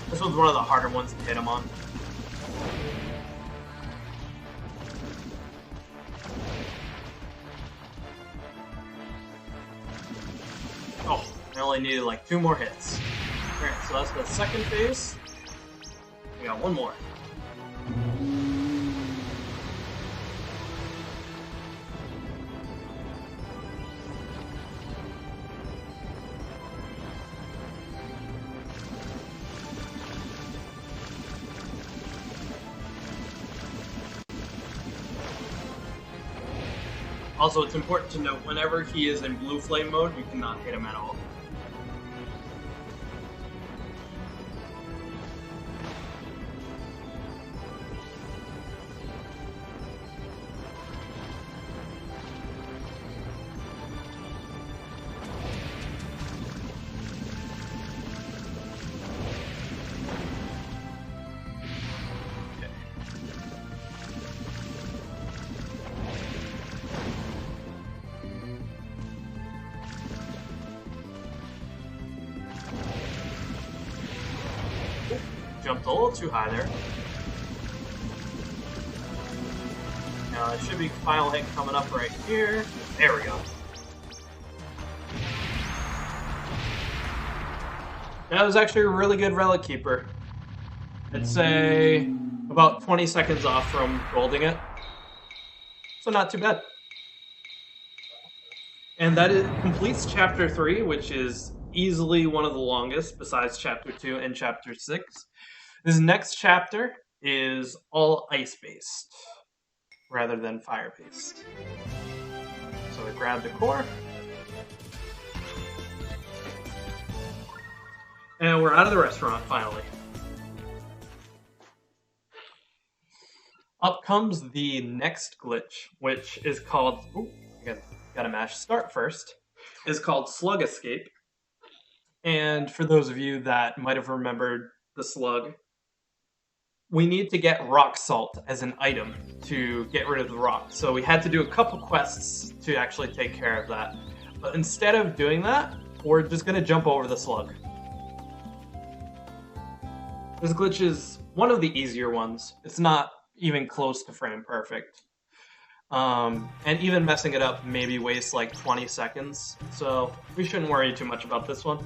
This one's one of the harder ones to hit him on. Oh, I only needed like 2 more hits. Alright, so that's the second phase. We got 1 more. Also, it's important to note, whenever he is in blue flame mode, you cannot hit him at all. Jumped a little too high there. Now there should be final hit coming up right here. There we go. That was actually a really good Relic Keeper. I'd say about 20 seconds off from golding it. So not too bad. And that completes Chapter 3, which is easily one of the longest besides Chapter 2 and Chapter 6. This next chapter is all ice-based. rather than fire paste. So we grab the core. And we're out of the restaurant, finally. Up comes the next glitch, which is called... Ooh, again, gotta mash start first. Is called Slug Escape. And for those of you that might have remembered the slug, we need to get rock salt as an item to get rid of the rock. So we had to do a couple quests to actually take care of that. But instead of doing that, we're just gonna jump over the slug. This glitch is one of the easier ones. It's not even close to frame perfect. And even messing it up maybe wastes like 20 seconds. So we shouldn't worry too much about this one.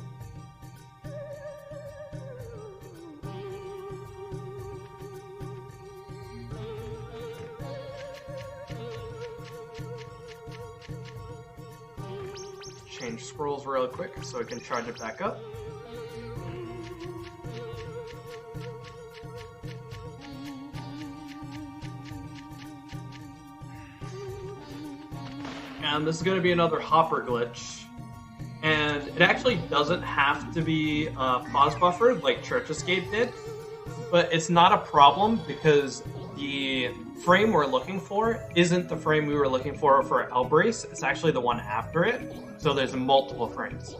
Change scrolls real quick so we can charge it back up. And this is going to be another hopper glitch. And it actually doesn't have to be pause buffered like Church Escape did, but it's not a problem because the frame we're looking for isn't the frame we were looking for Elbrace. It's actually the one after it, so there's multiple frames.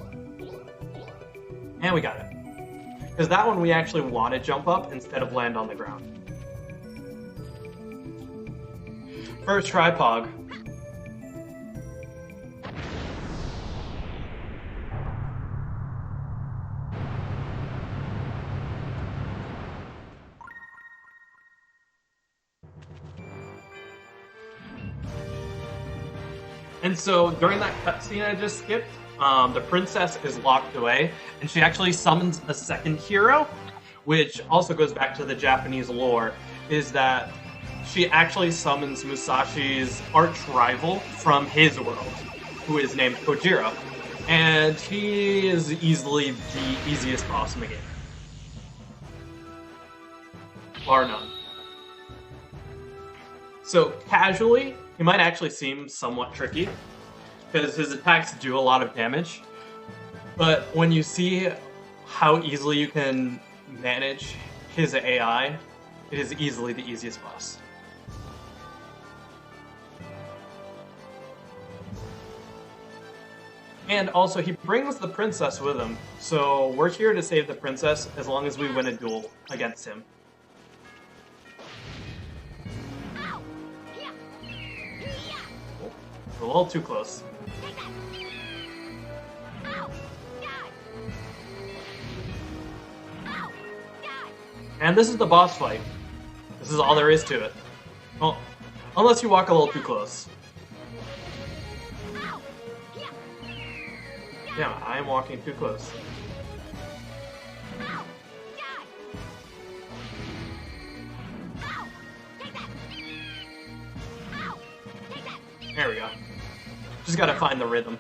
And we got it. Because that one we actually want to jump up instead of land on the ground. First try Pog. And so during that cutscene I just skipped, the princess is locked away, and she actually summons a second hero, which also goes back to the Japanese lore, is that she actually summons Musashi's arch rival from his world, who is named Kojiro. And he is easily the easiest boss in the game. Bar none. So casually, he might actually seem somewhat tricky, because his attacks do a lot of damage, but when you see how easily you can manage his AI, it is easily the easiest boss. And also, he brings the princess with him, so we're here to save the princess as long as we win a duel against him. A little too close. And this is the boss fight. This is all there is to it. Well, unless you walk a little too close. Yeah, I am walking too close. There we go. Just gotta find the rhythm.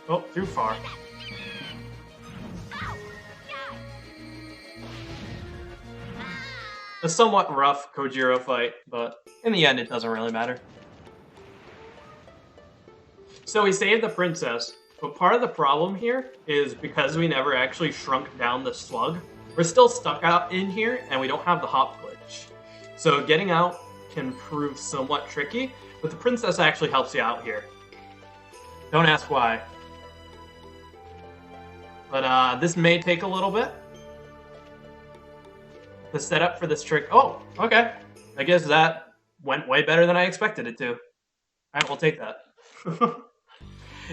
Oh, too far. A somewhat rough Kojiro fight, but in the end it doesn't really matter. So we saved the princess, but part of the problem here is because we never actually shrunk down the slug, we're still stuck out in here and we don't have the hop glitch. So getting out can prove somewhat tricky, but the princess actually helps you out here. Don't ask why. But this may take a little bit. The setup for this trick... Oh, okay. I guess that went way better than I expected it to. Alright, we'll take that.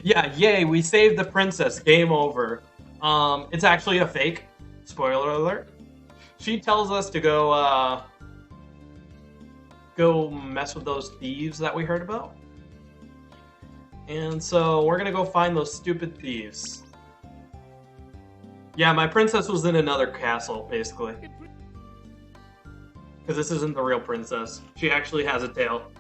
Yeah, yay, we saved the princess. Game over. It's actually a fake. Spoiler alert. She tells us to go mess with those thieves that we heard about. And so we're gonna go find those stupid thieves. Yeah, my princess was in another castle, basically. Because this isn't the real princess. She actually has a tail.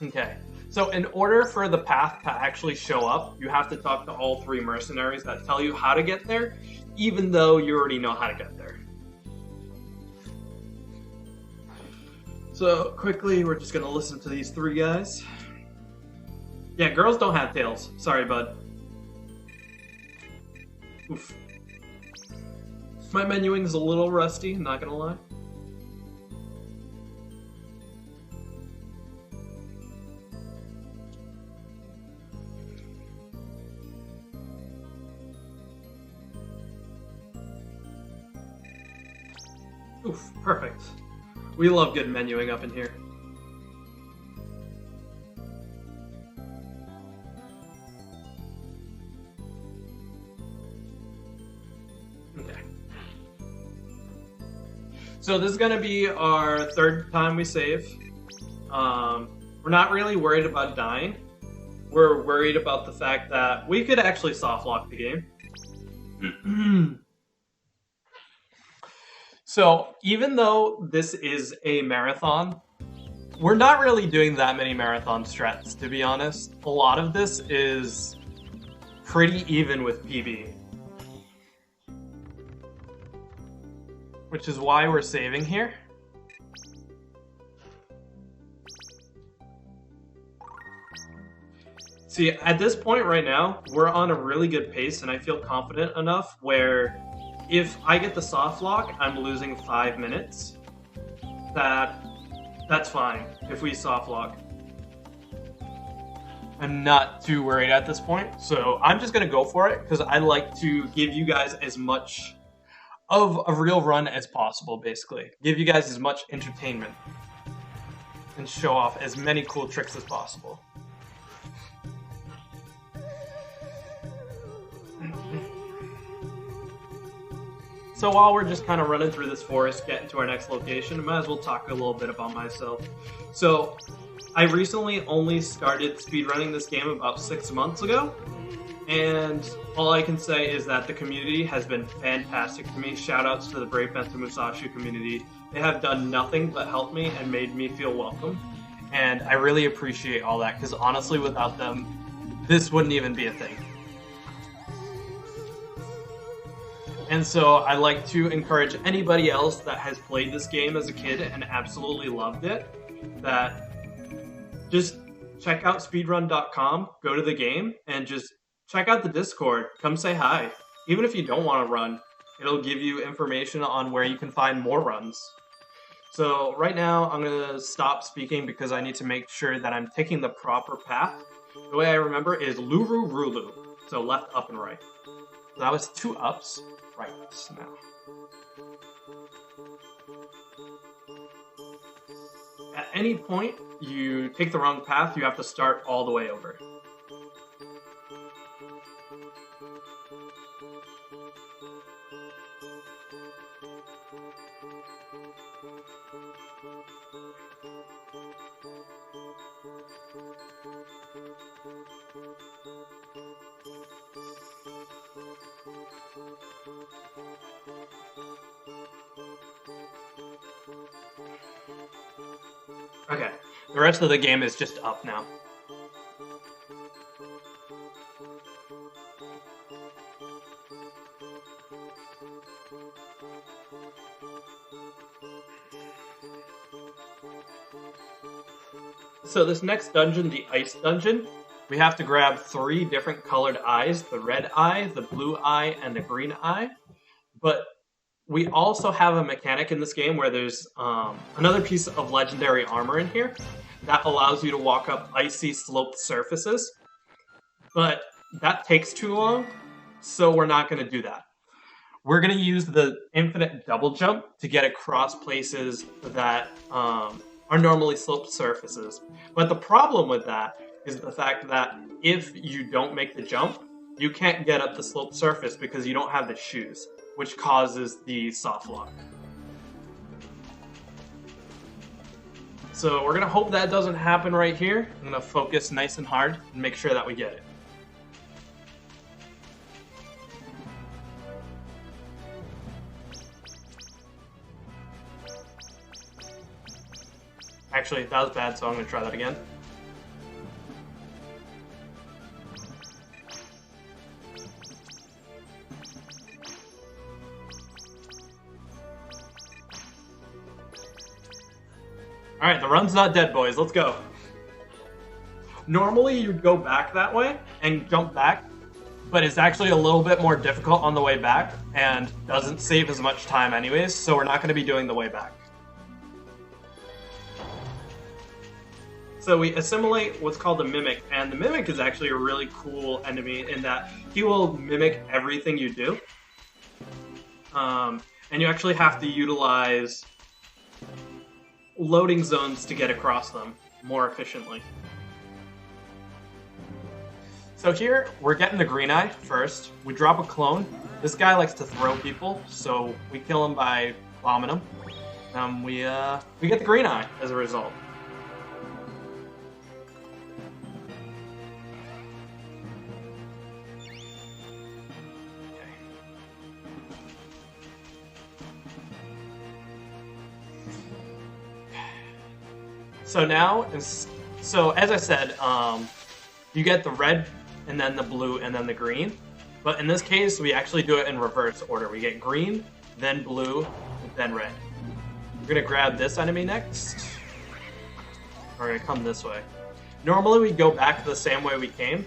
Okay. So in order for the path to actually show up, you have to talk to all 3 mercenaries that tell you how to get there, even though you already know how to get there. So quickly, we're just gonna listen to these 3 guys. Yeah, girls don't have tails. Sorry, bud. Oof. My menuing is a little rusty, not gonna lie. Oof, perfect. We love good menuing up in here. Okay. So this is going to be our 3rd time we save. We're not really worried about dying. We're worried about the fact that we could actually soft lock the game. So even though this is a marathon, we're not really doing that many marathon strats, to be honest. A lot of this is pretty even with PB. Which is why we're saving here. See, at this point right now, we're on a really good pace, and I feel confident enough where if I get the soft lock, I'm losing 5 minutes. That's fine if we soft lock. I'm not too worried at this point, so I'm just gonna go for it because I like to give you guys as much of a real run as possible, basically. Give you guys as much entertainment and show off as many cool tricks as possible. So while we're just kind of running through this forest, getting to our next location, I might as well talk a little bit about myself. So I recently only started speedrunning this game about 6 months ago, and all I can say is that the community has been fantastic to me. Shoutouts to the Brave Men to Musashi community. They have done nothing but help me and made me feel welcome, and I really appreciate all that, because honestly, without them, this wouldn't even be a thing. And so I like to encourage anybody else that has played this game as a kid and absolutely loved it, that just check out speedrun.com, go to the game, and just check out the Discord. Come say hi. Even if you don't want to run, it'll give you information on where you can find more runs. So right now I'm going to stop speaking because I need to make sure that I'm taking the proper path. The way I remember is Luru Rulu, so left, up, and right. So that was 2 ups. Right now. At any point you take the wrong path, you have to start all the way over. Okay, the rest of the game is just up now. So this next dungeon, the ice dungeon, we have to grab 3 different colored eyes, the red eye, the blue eye, and the green eye. But we also have a mechanic in this game where there's another piece of legendary armor in here that allows you to walk up icy sloped surfaces. But that takes too long, so we're not going to do that. We're going to use the infinite double jump to get across places that are normally sloped surfaces. But the problem with that is the fact that if you don't make the jump, you can't get up the sloped surface because you don't have the shoes, which causes the soft lock. So we're going to hope that doesn't happen right here. I'm going to focus nice and hard and make sure that we get it. Actually, that was bad, so I'm going to try that again. Alright, the run's not dead, boys. Let's go. Normally, you'd go back that way and jump back, but it's actually a little bit more difficult on the way back and doesn't save as much time anyways, so we're not going to be doing the way back. So we assimilate what's called a mimic, and the mimic is actually a really cool enemy in that he will mimic everything you do. And you actually have to utilize loading zones to get across them more efficiently. So here, we're getting the green eye first. We drop a clone. This guy likes to throw people, so we kill him by bombing him. We get the green eye as a result. So now, as I said, you get the red, and then the blue, and then the green. But in this case, we actually do it in reverse order. We get green, then blue, then red. We're going to grab this enemy next. We're going to come this way. Normally, we go back the same way we came,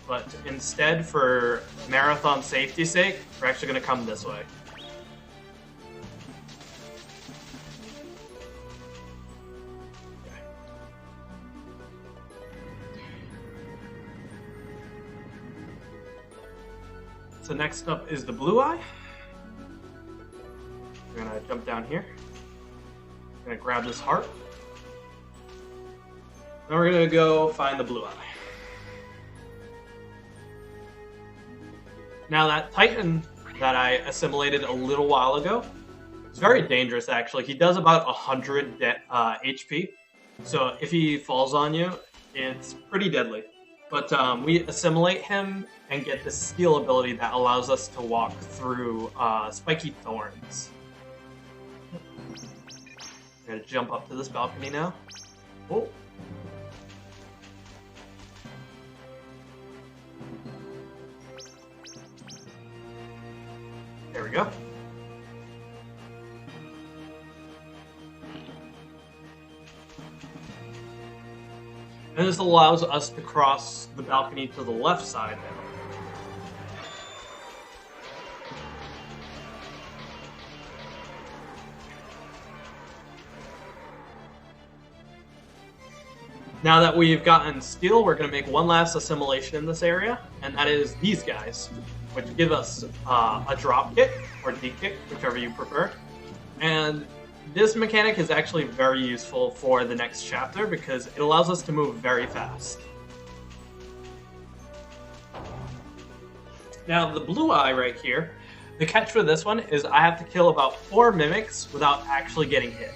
but instead, for marathon safety's sake, we're actually going to come this way. So next up is the blue eye. We're gonna jump down here. We're gonna grab this heart. Then we're gonna go find the blue eye. Now that Titan that I assimilated a little while ago is very dangerous actually. He does about 100 HP. So if he falls on you, it's pretty deadly. But we assimilate him and get this steel ability that allows us to walk through spiky thorns. I'm gonna jump up to this balcony now. Oh. There we go. And this allows us to cross the balcony to the left side now. Now that we've gotten steel, we're going to make one last assimilation in this area, and that is these guys, which give us a drop kick, or D-kick, whichever you prefer. And this mechanic is actually very useful for the next chapter because it allows us to move very fast. Now the blue eye right here, the catch for this one is I have to kill about 4 mimics without actually getting hit.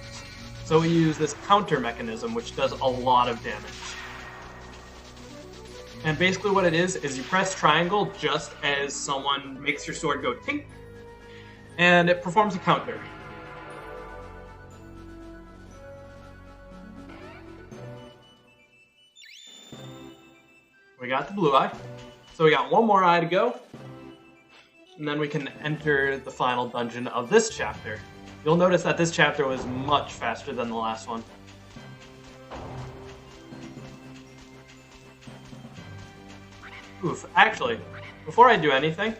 So we use this counter mechanism which does a lot of damage. And basically what it is you press triangle just as someone makes your sword go tink, and it performs a counter. We got the blue eye, so we got one more eye to go, and then we can enter the final dungeon of this chapter. You'll notice that this chapter was much faster than the last one. Oof, actually, before I do anything,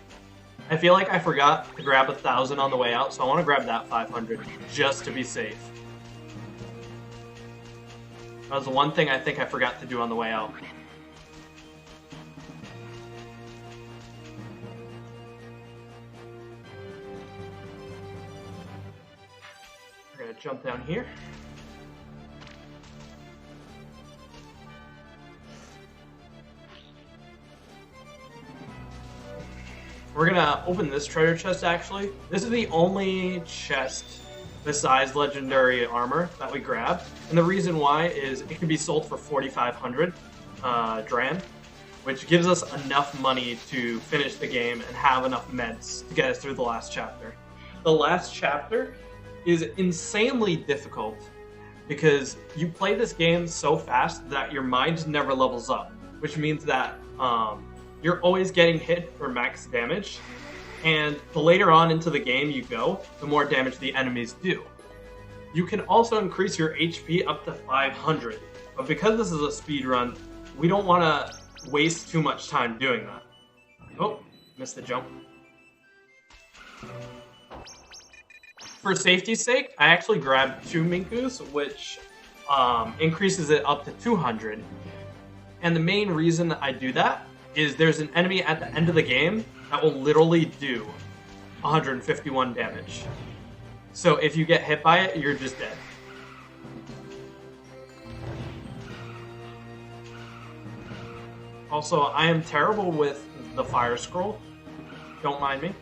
I feel like I forgot to grab 1,000 on the way out, so I want to grab that 500 just to be safe. That was the one thing I think I forgot to do on the way out. We're gonna jump down here. We're gonna open this treasure chest actually. This is the only chest besides legendary armor that we grabbed. And the reason why is it can be sold for 4,500 Dran, which gives us enough money to finish the game and have enough meds to get us through the last chapter. The last chapter is insanely difficult because you play this game so fast that your mind never levels up, which means that you're always getting hit for max damage, and the later on into the game you go, the more damage the enemies do. You can also increase your HP up to 500. But because this is a speed run, we don't want to waste too much time doing that. Oh, missed the jump. For safety's sake, I actually grabbed 2 Minkus, which increases it up to 200. And the main reason I do that is there's an enemy at the end of the game that will literally do 151 damage. So if you get hit by it, you're just dead. Also, I am terrible with the fire scroll. Don't mind me.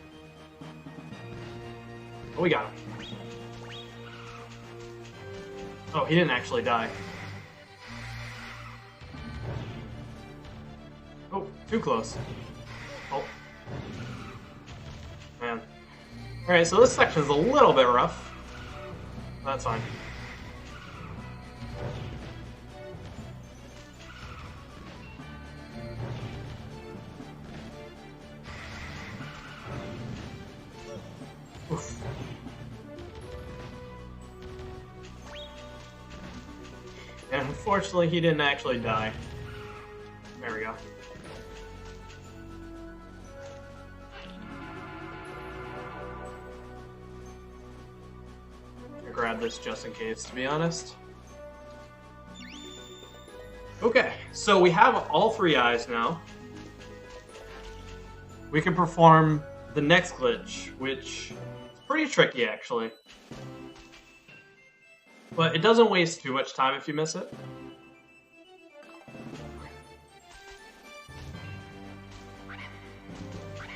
Oh, we got him. Oh, he didn't actually die. Oh, too close. Oh. Man. Alright, so this section is a little bit rough. That's fine. Oof. And unfortunately, he didn't actually die. There we go. I'll grab this just in case, to be honest. Okay, so we have all 3 eyes now. We can perform the next glitch, which is pretty tricky, actually. But it doesn't waste too much time if you miss it.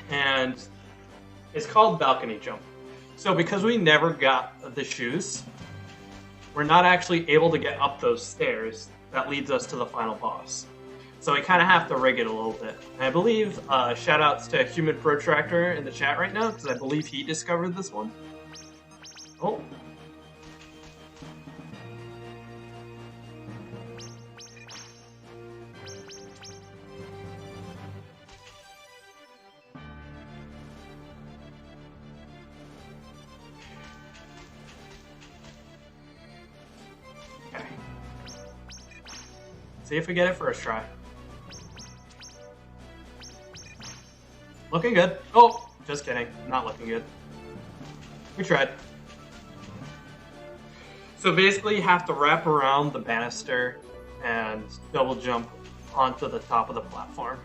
And it's called balcony jump. So because we never got the shoes, we're not actually able to get up those stairs that leads us to the final boss. So we kind of have to rig it a little bit. And I believe, shout-outs to Human Protractor in the chat right now, because I believe he discovered this one. Oh. Okay. See if we get it first try. Looking good. Oh, just kidding. Not looking good. We tried. So basically you have to wrap around the banister and double jump onto the top of the platform.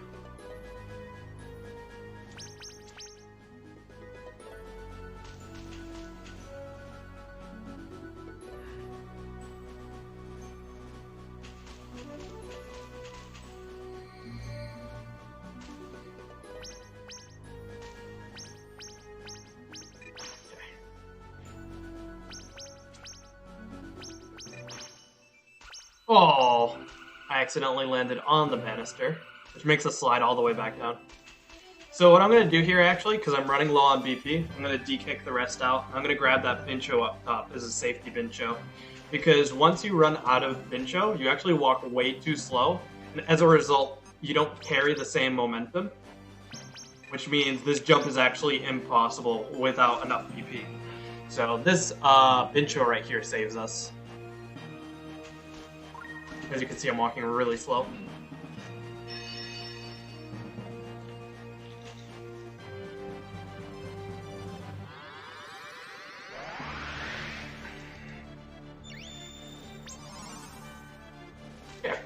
Oh, I accidentally landed on the banister, which makes us slide all the way back down. So what I'm going to do here, actually, because I'm running low on BP, I'm going to de-kick the rest out. I'm going to grab that Bincho up top as a safety Bincho. Because once you run out of Bincho, you actually walk way too slow, and as a result, you don't carry the same momentum, which means this jump is actually impossible without enough BP. So this Bincho right here saves us. As you can see, I'm walking really slow. Yeah.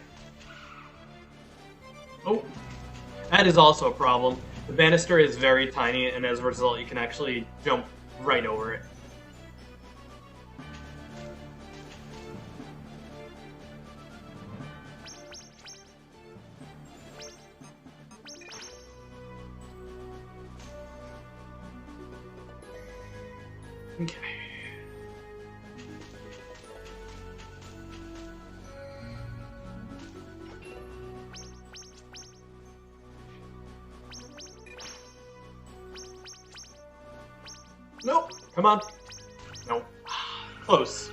Oh, that is also a problem. The banister is very tiny, and as a result, you can actually jump right over it. Okay. Nope. Come on. Nope. Close.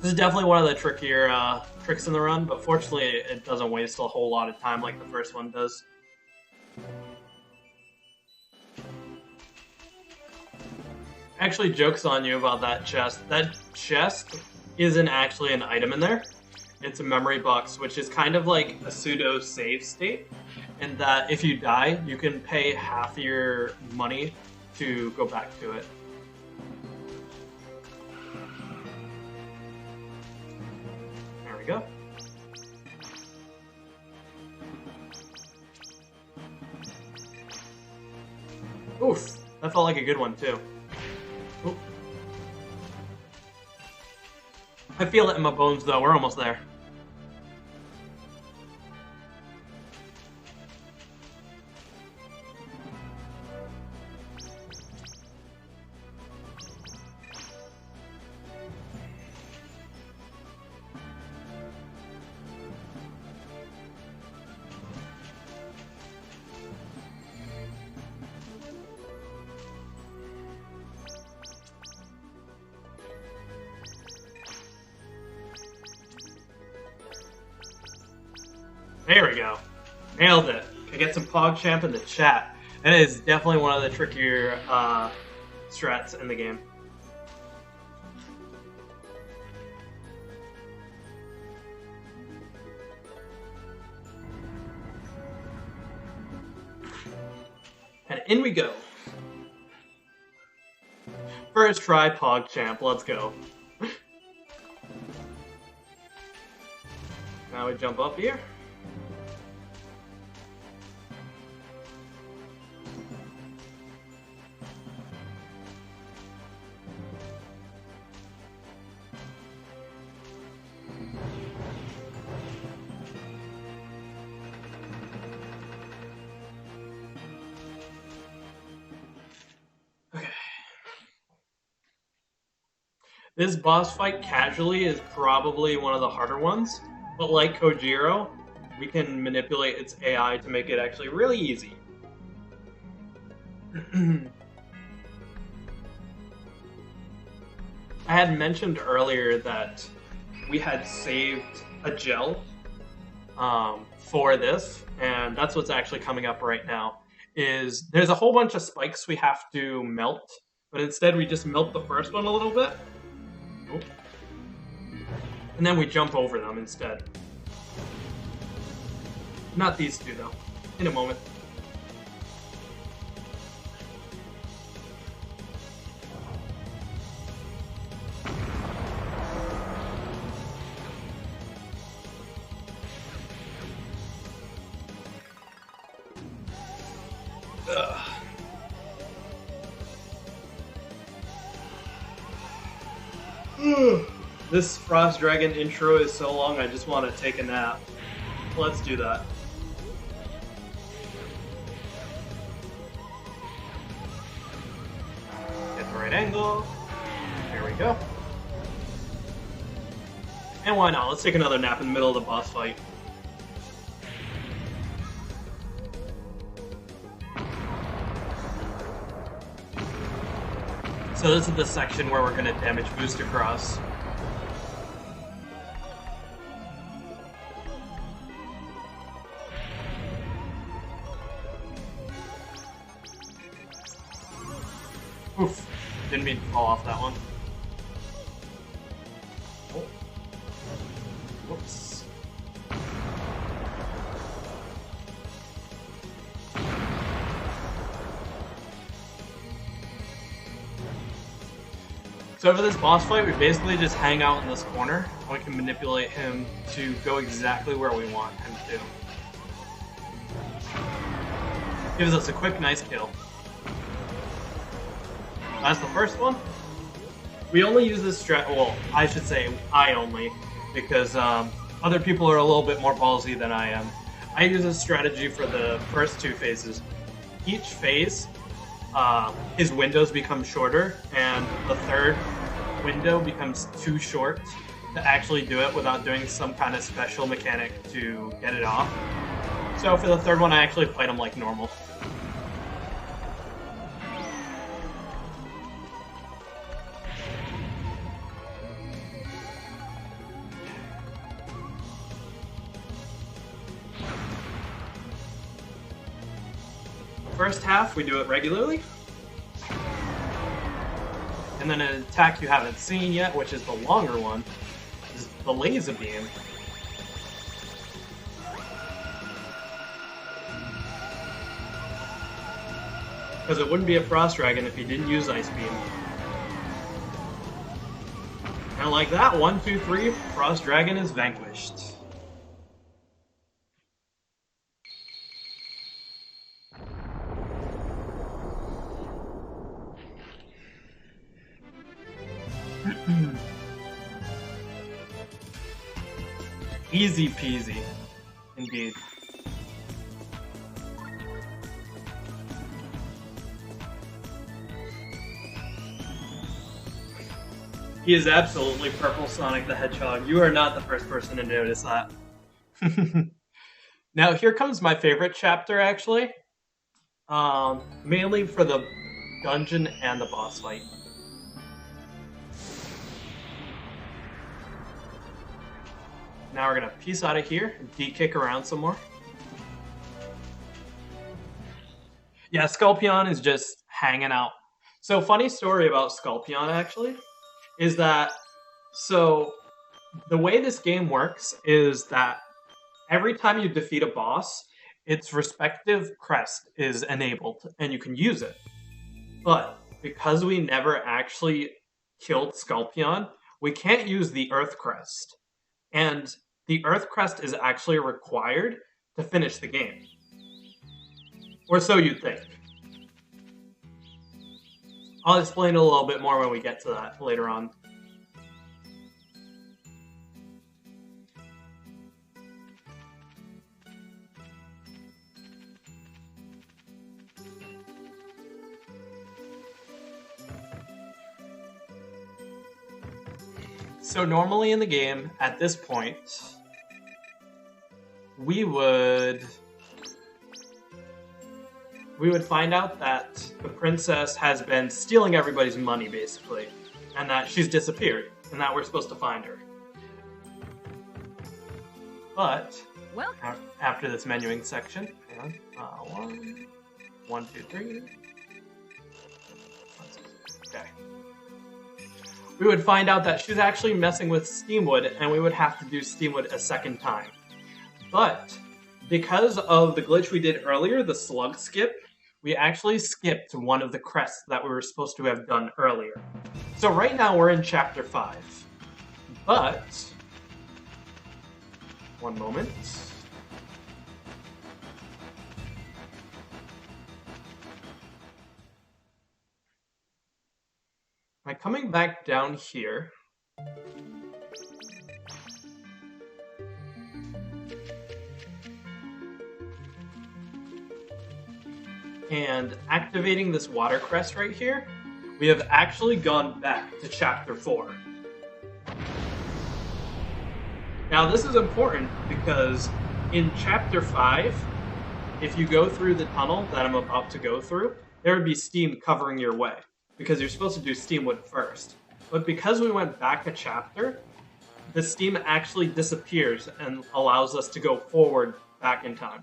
This is definitely one of the trickier tricks in the run, but fortunately it doesn't waste a whole lot of time like the first one does. Actually, joke's on you about that chest. That chest isn't actually an item in there. It's a memory box, which is kind of like a pseudo save state, in that if you die, you can pay half your money to go back to it. There we go. Oof, that felt like a good one too. Oop. I feel it in my bones though, we're almost there. There we go. Nailed it. Can get some PogChamp in the chat. It is definitely one of the trickier strats in the game. And in we go. First try PogChamp, let's go. Now we jump up here. This boss fight casually is probably one of the harder ones, but like Kojiro, we can manipulate its AI to make it actually really easy. I had mentioned earlier that we had saved a gel for this, and that's what's actually coming up right now. There's a whole bunch of spikes we have to melt, but instead we just melt the first one a little bit. And then we jump over them instead. Not these two, though. In a moment. This Frost Dragon intro is so long, I just want to take a nap. Let's do that. Get the right angle. There we go. And why not? Let's take another nap in the middle of the boss fight. So this is the section where we're going to damage boost across. Oof. Didn't mean to fall off that one. Oh. Whoops. So for this boss fight, we basically just hang out in this corner, and we can manipulate him to go exactly where we want him to. Gives us a quick, nice kill. That's the first one. We only use this strat. Well, I should say I only, because other people are a little bit more ballsy than I am. I use this strategy for the first two phases. Each phase, his windows become shorter, and the third window becomes too short to actually do it without doing some kind of special mechanic to get it off. So for the third one, I actually fight him like normal. First half, we do it regularly. And then an attack you haven't seen yet, which is the longer one, is the laser beam. Because it wouldn't be a Frost Dragon if he didn't use Ice Beam. And like that, 1, 2, 3, Frost Dragon is vanquished. Easy peasy, indeed. He is absolutely purple Sonic the Hedgehog. You are not the first person to notice that. Now, here comes my favorite chapter, actually. Mainly for the dungeon and the boss fight. Now we're gonna piece out of here and D-kick around some more. Yeah, Sculpion is just hanging out. So, funny story about Sculpion, actually, is that, so, the way this game works is that every time you defeat a boss, its respective crest is enabled, and you can use it. But, because we never actually killed Sculpion, we can't use the Earth Crest. And the Earth Crest is actually required to finish the game. Or so you'd think. I'll explain a little bit more when we get to that later on. So normally in the game, at this point, we would find out that the princess has been stealing everybody's money, basically, and that she's disappeared, and that we're supposed to find her. But after this menuing section, hang on, 1, 2, 3. Okay. We would find out that she's actually messing with Steamwood, and we would have to do Steamwood a second time. But because of the glitch we did earlier, the Slug skip, we actually skipped one of the crests that we were supposed to have done earlier. So right now we're in Chapter 5. But, one moment. By coming back down here, and activating this water crest right here, we have actually gone back to Chapter 4. Now this is important because in Chapter 5, if you go through the tunnel that I'm about to go through, there would be steam covering your way, because you're supposed to do Steamwood first. But because we went back a chapter, the steam actually disappears and allows us to go forward back in time.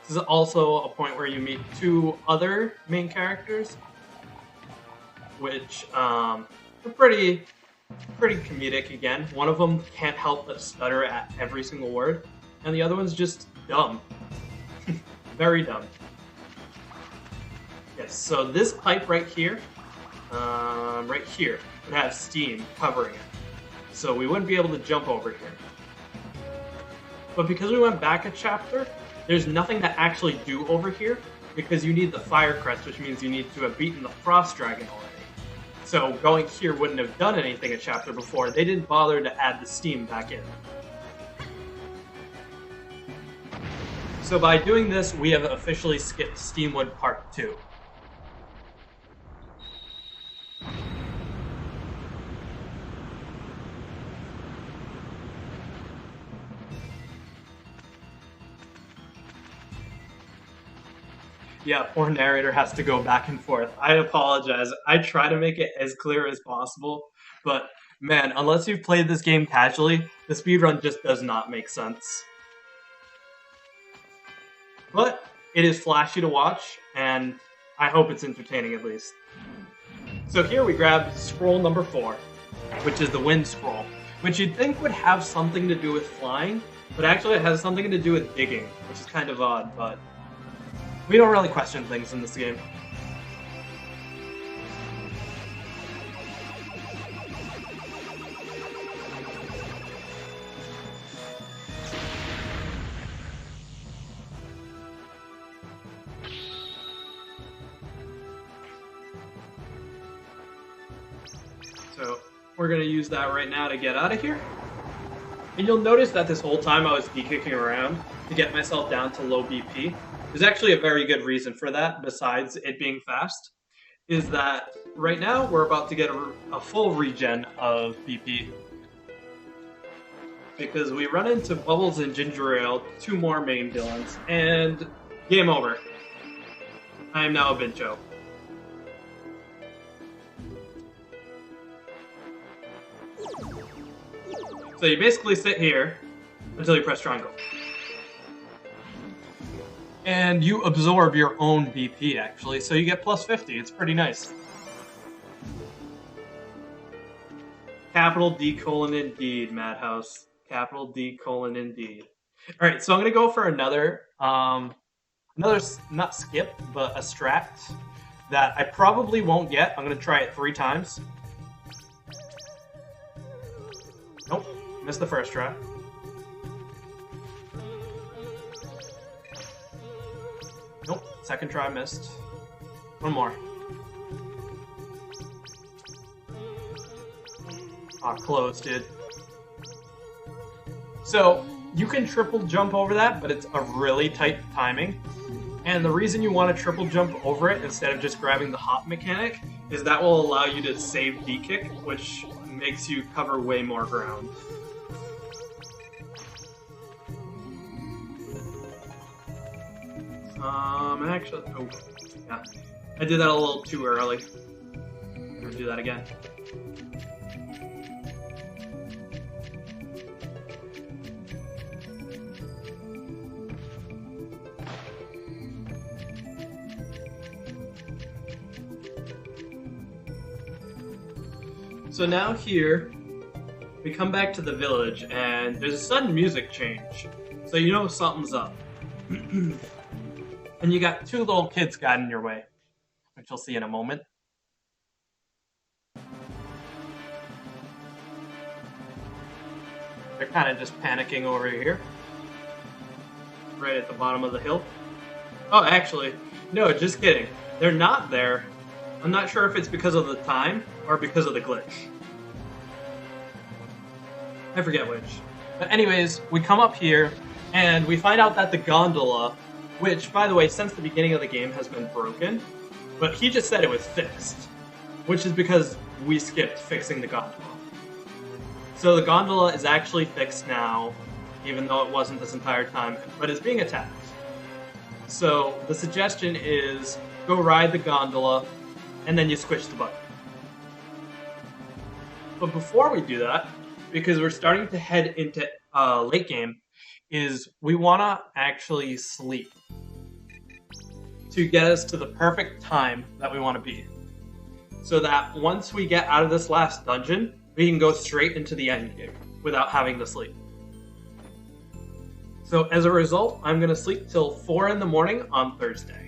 This is also a point where you meet two other main characters, which are pretty comedic again. One of them can't help but stutter at every single word, and the other one's just dumb. Very dumb. Yes, so this pipe right here, would have steam covering it. So we wouldn't be able to jump over here. But because we went back a chapter, there's nothing to actually do over here, because you need the Fire Crest, which means you need to have beaten the Frost Dragon already. So going here wouldn't have done anything a chapter before. They didn't bother to add the steam back in. So by doing this, we have officially skipped Steamwood Part 2. Yeah, poor narrator has to go back and forth. I apologize. I try to make it as clear as possible, but man, unless you've played this game casually, the speedrun just does not make sense. But It is flashy to watch, and I hope it's entertaining at least. So here we grab scroll number 4, which is the wind scroll, which you'd think would have something to do with flying, but actually it has something to do with digging, which is kind of odd, but we don't really question things in this game. So we're going to use that right now to get out of here. And you'll notice that this whole time I was D-kicking around to get myself down to low BP. There's actually a very good reason for that, besides it being fast, is that right now we're about to get a full regen of BP. Because we run into Bubbles and Ginger Ale, 2 more main villains, and game over. I am now a Bincho. So you basically sit here until you press triangle. And you absorb your own BP, actually, so you get plus 50. It's pretty nice. Capital D colon indeed, Madhouse. Capital D colon indeed. Alright, so I'm going to go for another, not skip, but a strat that I probably won't get. I'm going to try it 3 times. Nope. Missed the first try. Nope. Second try missed. One more. Aw, close, dude. So, you can triple jump over that, but it's a really tight timing. And the reason you want to triple jump over it instead of just grabbing the hop mechanic is that will allow you to save D-kick, which makes you cover way more ground. Actually, oh, yeah. I did that a little too early. I'm gonna do that again. So now here, we come back to the village, and there's a sudden music change. So you know something's up. And you got 2 little kids guiding your way, which you'll see in a moment. They're kind of just panicking over here. Right at the bottom of the hill. Oh, actually, no, just kidding. They're not there. I'm not sure if it's because of the time or because of the glitch. I forget which. But anyways, we come up here, and we find out that the gondola, which, by the way, since the beginning of the game has been broken, but he just said it was fixed, which is because we skipped fixing the gondola. So the gondola is actually fixed now, even though it wasn't this entire time, but it's being attacked. So the suggestion is go ride the gondola, and then you squish the button. But before we do that, because we're starting to head into late game, is we want to actually sleep to get us to the perfect time that we want to be. So that once we get out of this last dungeon, we can go straight into the endgame without having to sleep. So as a result, I'm going to sleep till 4 in the morning on Thursday.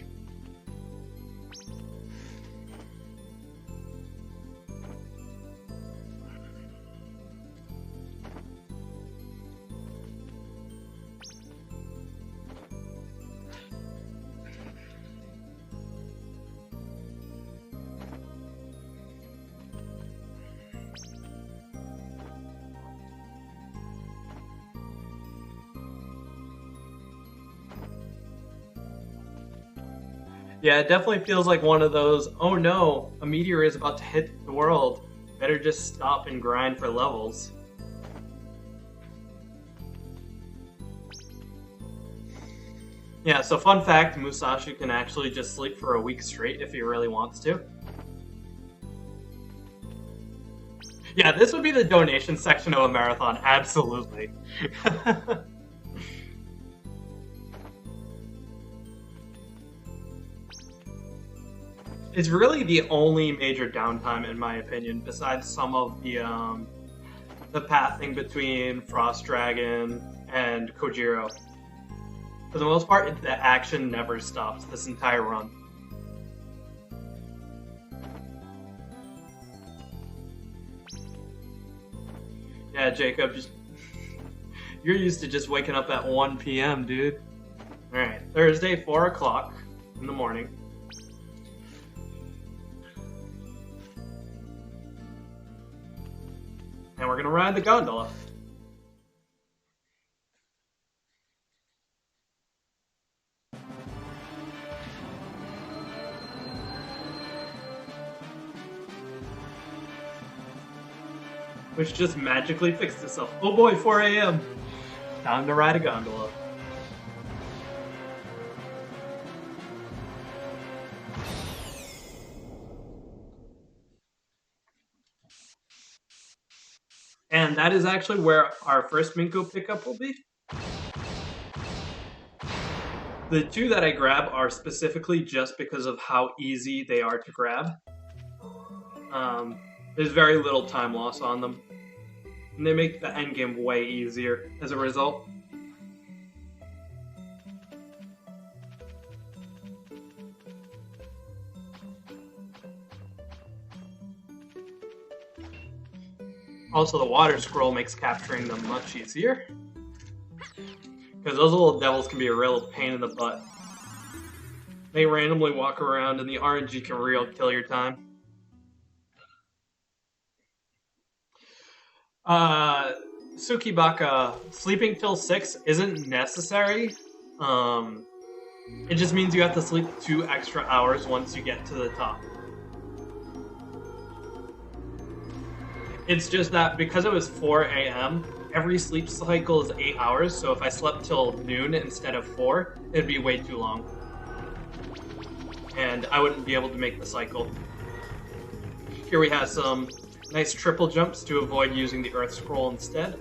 Yeah, it definitely feels like one of those, oh no, a meteor is about to hit the world. Better just stop and grind for levels. Yeah, so fun fact, Musashi can actually just sleep for a week straight if he really wants to. Yeah, this would be the donation section of a marathon, absolutely. It's really the only major downtime, in my opinion, besides some of the pathing between Frost Dragon and Kojiro. For the most part, the action never stops this entire run. Yeah, Jacob, you're used to just waking up at 1 p.m., dude. Alright, Thursday, 4 o'clock in the morning. And we're gonna ride the gondola. Which just magically fixed itself. Oh boy, 4 a.m. Time to ride a gondola. And that is actually where our first Minko pickup will be. The two that I grab are specifically just because of how easy they are to grab. There's very little time loss on them. And they make the endgame way easier as a result. Also, the water scroll makes capturing them much easier. Because those little devils can be a real pain in the butt. They randomly walk around and the RNG can real kill your time. Tsukibaka, sleeping till 6 isn't necessary. It just means you have to sleep 2 extra hours once you get to the top. It's just that because it was 4 a.m., every sleep cycle is 8 hours, so if I slept till noon instead of 4, it'd be way too long. And I wouldn't be able to make the cycle. Here we have some nice triple jumps to avoid using the Earth Scroll instead.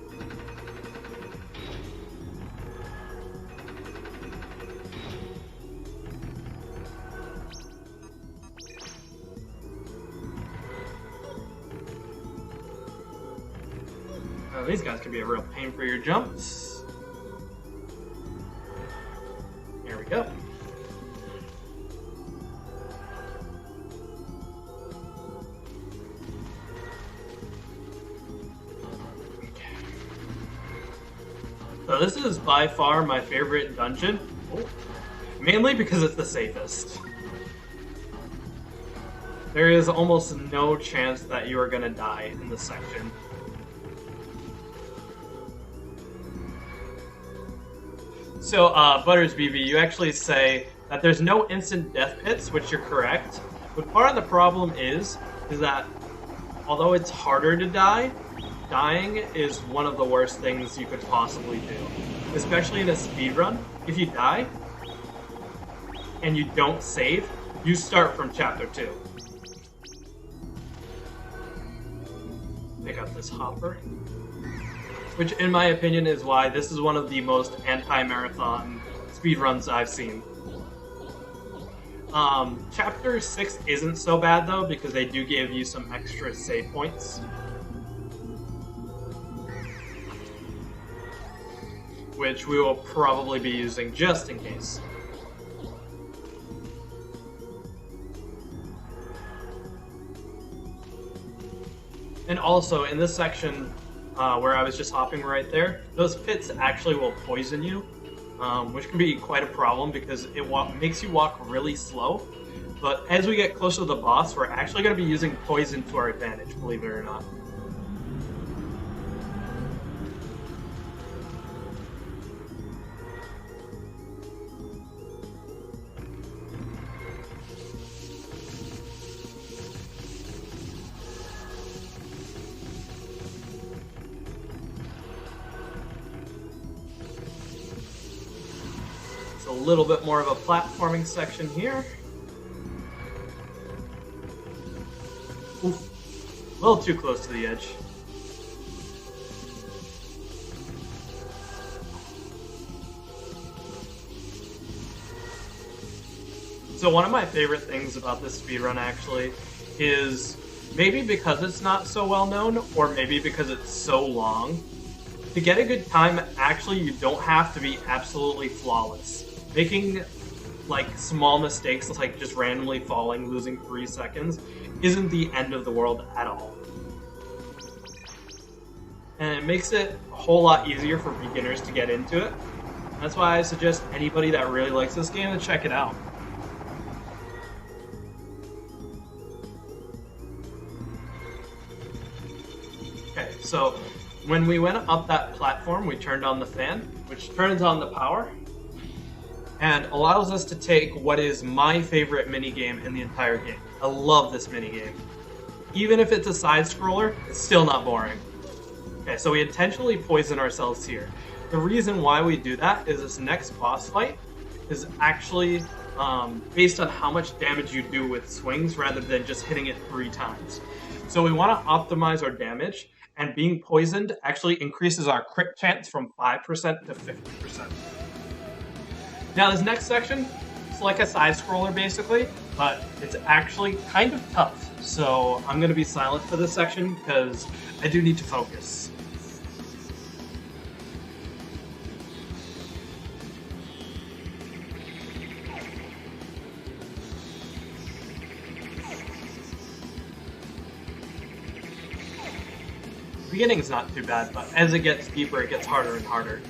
These guys can be a real pain for your jumps. There we go. So this is by far my favorite dungeon, mainly because it's the safest. There is almost no chance that you are going to die in this section. So, Butters BB, you actually say that there's no instant death pits, which you're correct. But part of the problem is that although it's harder to die, dying is one of the worst things you could possibly do. Especially in a speedrun. If you die and you don't save, you start from chapter 2. Pick up this hopper. Which, in my opinion, is why this is one of the most anti-marathon speedruns I've seen. Chapter 6 isn't so bad, though, because they do give you some extra save points. Which we will probably be using just in case. And also, in this section, where I was just hopping right there, those pits actually will poison you, which can be quite a problem because it makes you walk really slow. But as we get closer to the boss, we're actually going to be using poison to our advantage, believe it or not. A little bit more of a platforming section here. Oof. A little too close to the edge. So one of my favorite things about this speedrun actually is maybe because it's not so well known, or maybe because it's so long. To get a good time, actually, you don't have to be absolutely flawless. Making like small mistakes, like just randomly falling, losing 3 seconds, isn't the end of the world at all. And it makes it a whole lot easier for beginners to get into it. That's why I suggest anybody that really likes this game to check it out. Okay, so when we went up that platform, we turned on the fan, which turns on the power, and allows us to take what is my favorite minigame in the entire game. I love this minigame. Even if it's a side-scroller, it's still not boring. Okay, so we intentionally poison ourselves here. The reason why we do that is this next boss fight is actually based on how much damage you do with swings rather than just hitting it 3 times. So we want to optimize our damage, and being poisoned actually increases our crit chance from 5% to 50%. Now this next section, it's like a side-scroller basically, but it's actually kind of tough. So I'm going to be silent for this section because I do need to focus. The beginning's not too bad, but as it gets deeper, it gets harder and harder.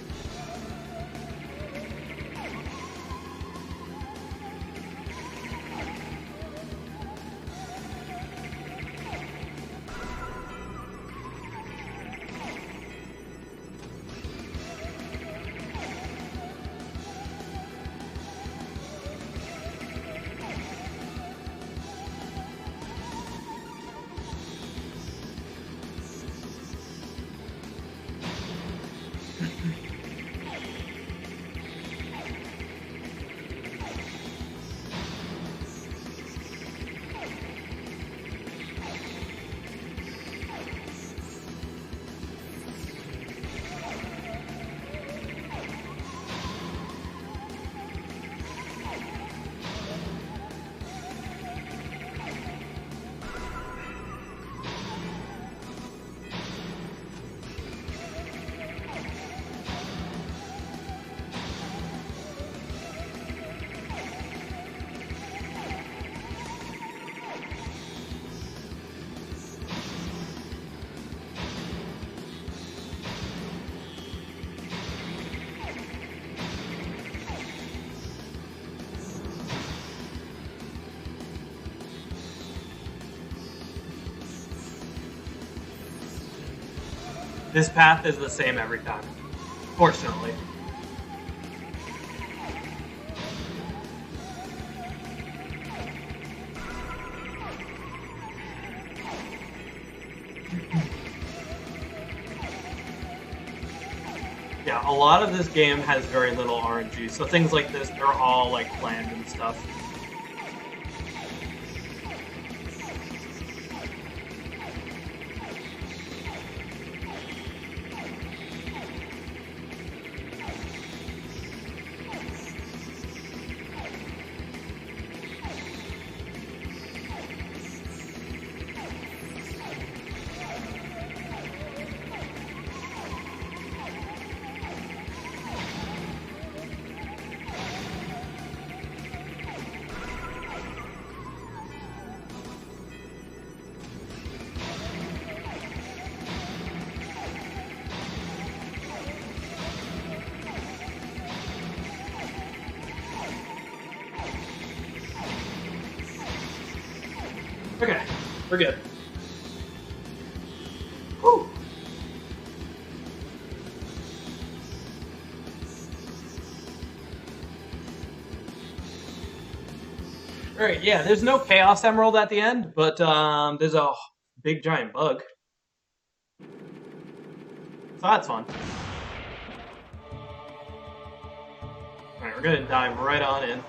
This path is the same every time, fortunately. Yeah, a lot of this game has very little RNG, so things like this, they're all like planned and stuff. Okay, we're good. Whew. Alright, yeah, there's no Chaos Emerald at the end, but there's a big giant bug. So that's fun. Alright, we're gonna dive right on in.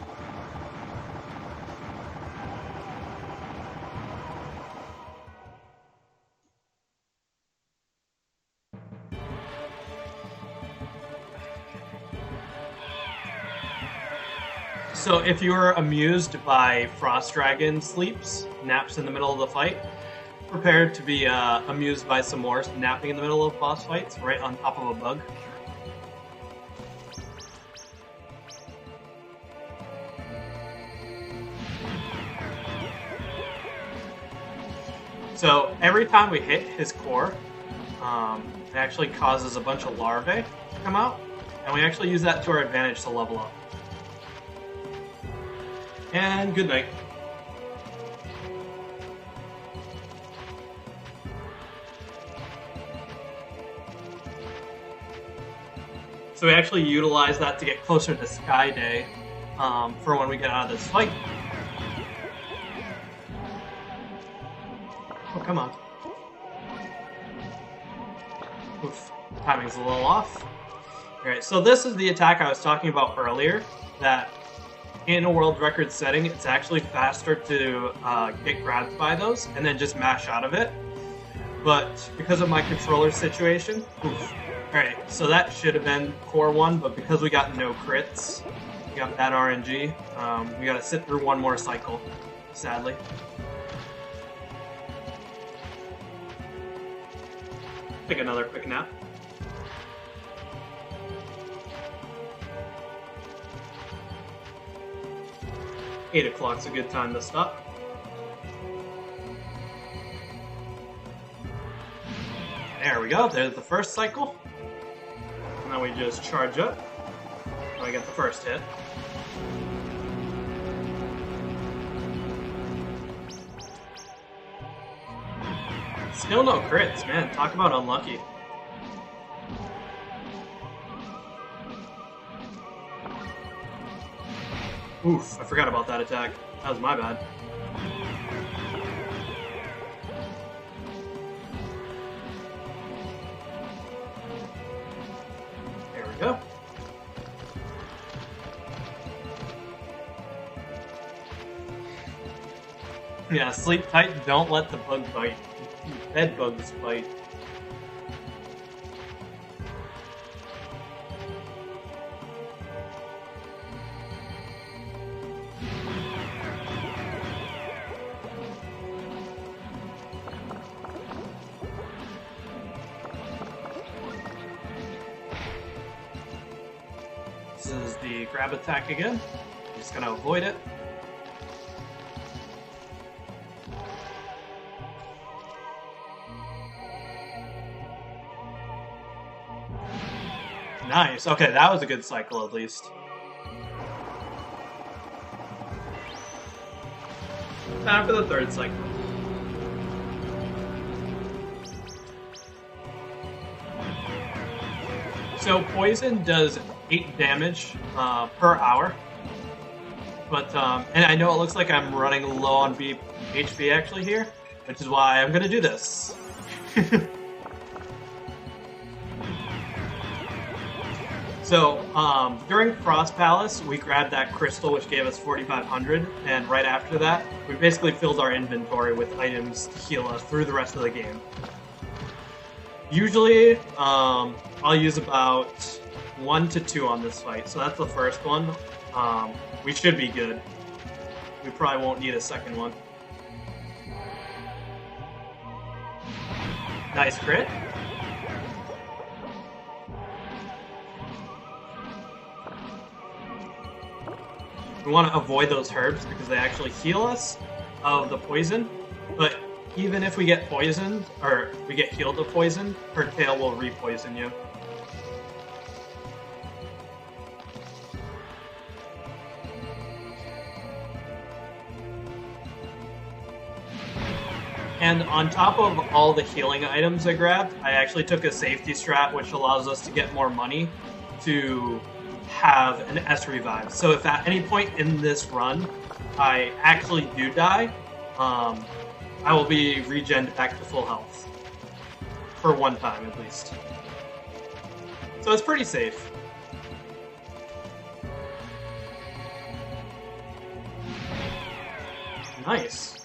So if you were amused by Frost Dragon sleeps, naps in the middle of the fight, prepare to be amused by some more napping in the middle of boss fights, right on top of a bug. So every time we hit his core, it actually causes a bunch of larvae to come out, and we actually use that to our advantage to level up. And good night. So we actually utilize that to get closer to Sky Day for when we get out of this fight. Oh, come on. Oof, timing's a little off. Alright, so this is the attack I was talking about earlier, that in a world record setting, it's actually faster to get grabbed by those and then just mash out of it. But because of my controller situation, oof. Alright, so that should have been core 1, but because we got no crits, we got bad RNG, we gotta sit through one more cycle, sadly. Take another quick nap. 8 o'clock's a good time to stop. There we go, there's the first cycle. Now we just charge up. And I get the first hit. Still no crits, man. Talk about unlucky. Oof, I forgot about that attack. That was my bad. There we go. Yeah, sleep tight, don't let the bug bite. Bed bugs bite. This is the grab attack again. Just gonna avoid it. Nice. Okay, that was a good cycle at least. Time for the third cycle. So poison does 8 damage per hour. But, and I know it looks like I'm running low on HP actually here, which is why I'm gonna do this. So, during Frost Palace, we grabbed that crystal which gave us 4,500, and right after that, we basically filled our inventory with items to heal us through the rest of the game. Usually, I'll use about 1 to 2 on this fight, so that's the first one. We should be good. We probably won't need a second one. Nice crit. We want to avoid those herbs because they actually heal us of the poison, but even if we get poisoned, or we get healed of poison, her tail will re-poison you. And on top of all the healing items I grabbed, I actually took a safety strat which allows us to get more money to have an S revive. So if at any point in this run I actually do die, I will be regened back to full health. For one time at least. So it's pretty safe. Nice.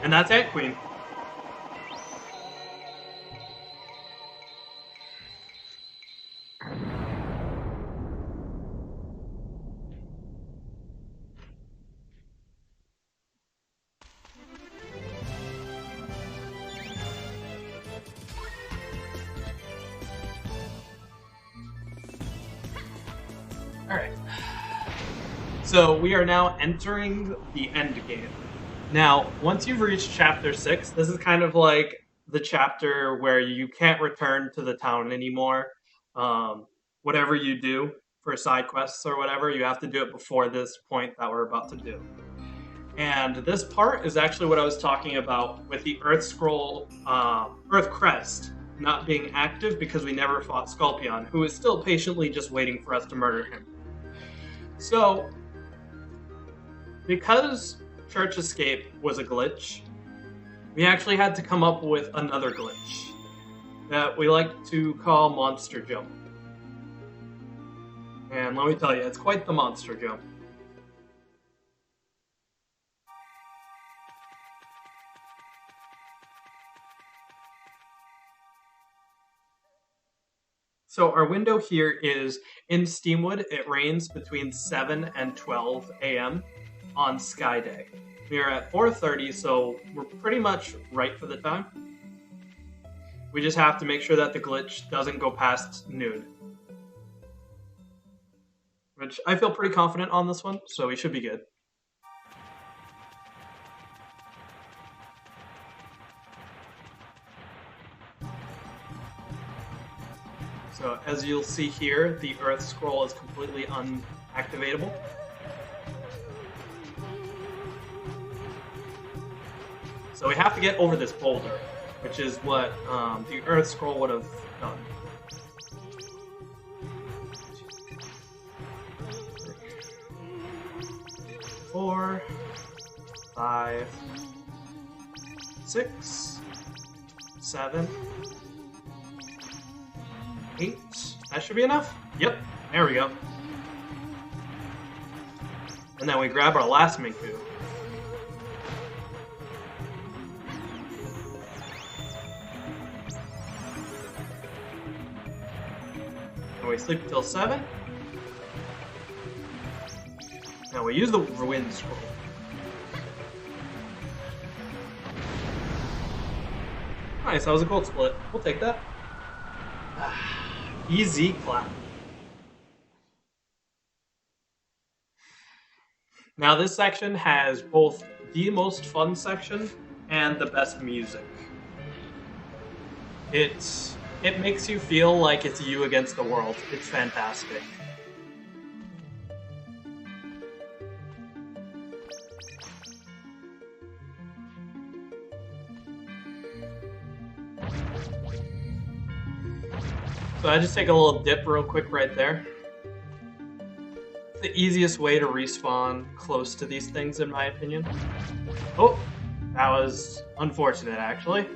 And that's it, Queen. Alright. So we are now entering the end game. Now, once you've reached chapter 6, this is kind of like the chapter where you can't return to the town anymore. Whatever you do for side quests or whatever, you have to do it before this point that we're about to do. And this part is actually what I was talking about with the Earth Scroll, Earth Crest not being active because we never fought Sculpion, who is still patiently just waiting for us to murder him. So, because Church Escape was a glitch, we actually had to come up with another glitch that we like to call Monster Jump. And let me tell you, it's quite the monster jump. So our window here is in Steamwood. It rains between 7 and 12 a.m. on Sky Day. We are at 4:30, so we're pretty much right for the time. We just have to make sure that the glitch doesn't go past noon. Which I feel pretty confident on this one, so we should be good. So as you'll see here, the Earth Scroll is completely unactivatable. So we have to get over this boulder, which is what the Earth Scroll would have done. 4, 5, 6, 7, 8. That should be enough. Yep, there we go. And then we grab our last Minku. And we sleep until 7. Now we use the Wind Scroll. Nice, that was a gold split. We'll take that. Easy clap. Now this section has both the most fun section and the best music. It makes you feel like it's you against the world. It's fantastic. So I just take a little dip real quick right there. It's the easiest way to respawn close to these things, in my opinion. Oh, that was unfortunate, actually.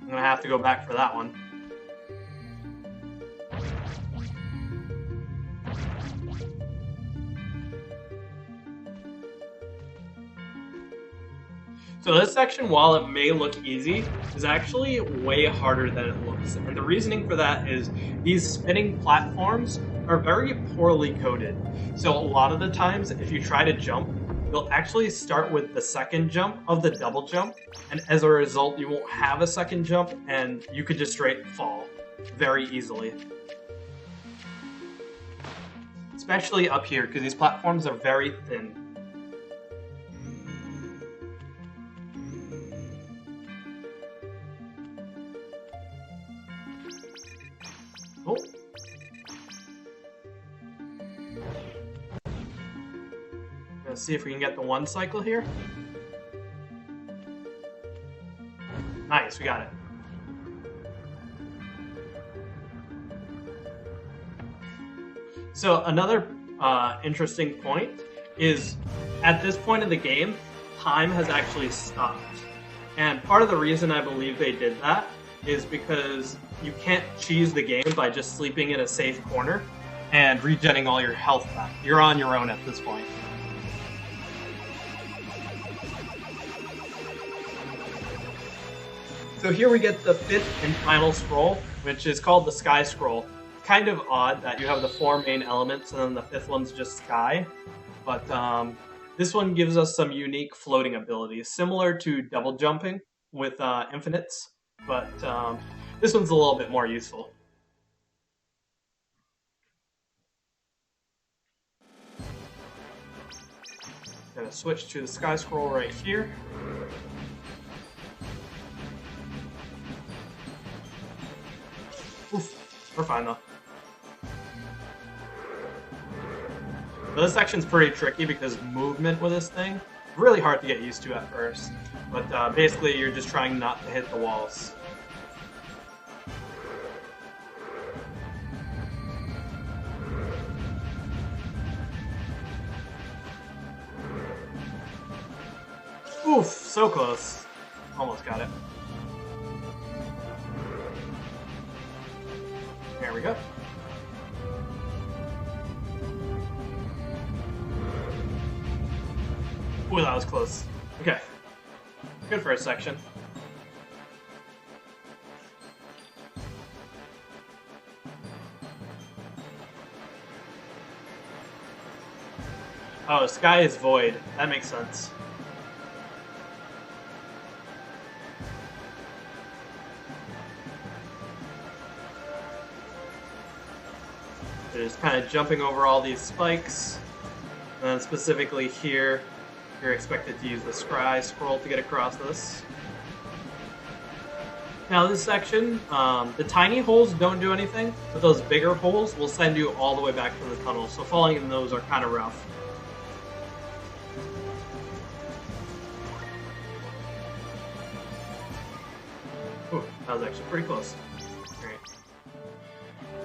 I'm gonna have to go back for that one. So this section, while it may look easy, is actually way harder than it looks. And the reasoning for that is these spinning platforms are very poorly coded. So a lot of the times, if you try to jump, you'll actually start with the second jump of the double jump. And as a result, you won't have a second jump and you could just straight fall very easily. Especially up here, because these platforms are very thin. Oh. Let's see if we can get the one cycle here. Nice, we got it. So another interesting point is at this point in the game, time has actually stopped. And part of the reason I believe they did that is because you can't cheese the game by just sleeping in a safe corner and regenning all your health back. You're on your own at this point. So here we get the 5th and final scroll, which is called the Sky Scroll. Kind of odd that you have the 4 main elements and then the 5th one's just sky. But this one gives us some unique floating abilities, similar to double jumping with infinites. But this one's a little bit more useful. switch to the sky scroll right here. Oof, we're fine though. So this section's pretty tricky because movement with this thing, really hard to get used to at first. But basically you're just trying not to hit the walls. Oof, so close. Almost got it. There we go. Ooh, that was close. Okay. Good first section. Oh, sky is void. That makes sense. They're just kind of jumping over all these spikes. And then specifically here, you're expected to use the sky scroll to get across this. Now this section, the tiny holes don't do anything, but those bigger holes will send you all the way back to the tunnel, so falling in those are kind of rough. Ooh, that was actually pretty close. Alright.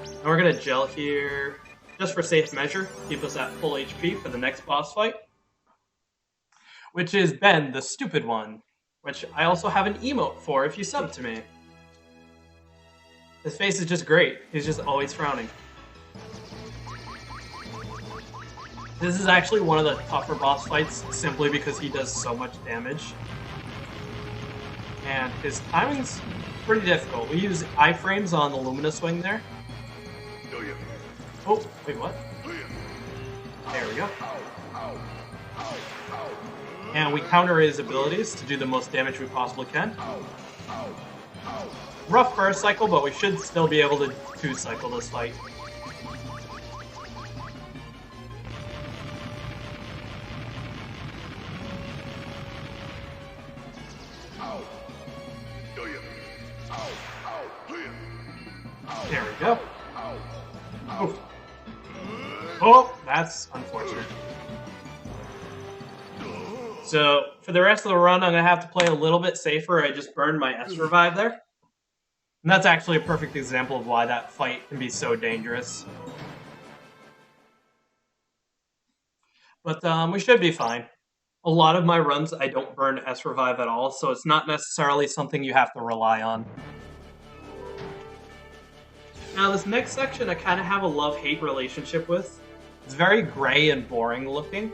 Now we're going to gel here, just for safe measure, keep us at full HP for the next boss fight. Which is Ben, the stupid one, which I also have an emote for if you sub to me. His face is just great. He's just always frowning. This is actually one of the tougher boss fights simply because he does so much damage. And his timing's pretty difficult. We use iframes on the Luminous Wing there. Oh, wait, what? There we go. And we counter his abilities to do the most damage we possibly can. Rough first cycle, but we should still be able to two-cycle this fight. There we go. Oh, oh, that's unfortunate. So, for the rest of the run, I'm going to have to play a little bit safer. I just burned my S revive there. And that's actually a perfect example of why that fight can be so dangerous. But we should be fine. A lot of my runs, I don't burn S revive at all, so it's not necessarily something you have to rely on. Now, this next section I kind of have a love-hate relationship with. It's very gray and boring looking,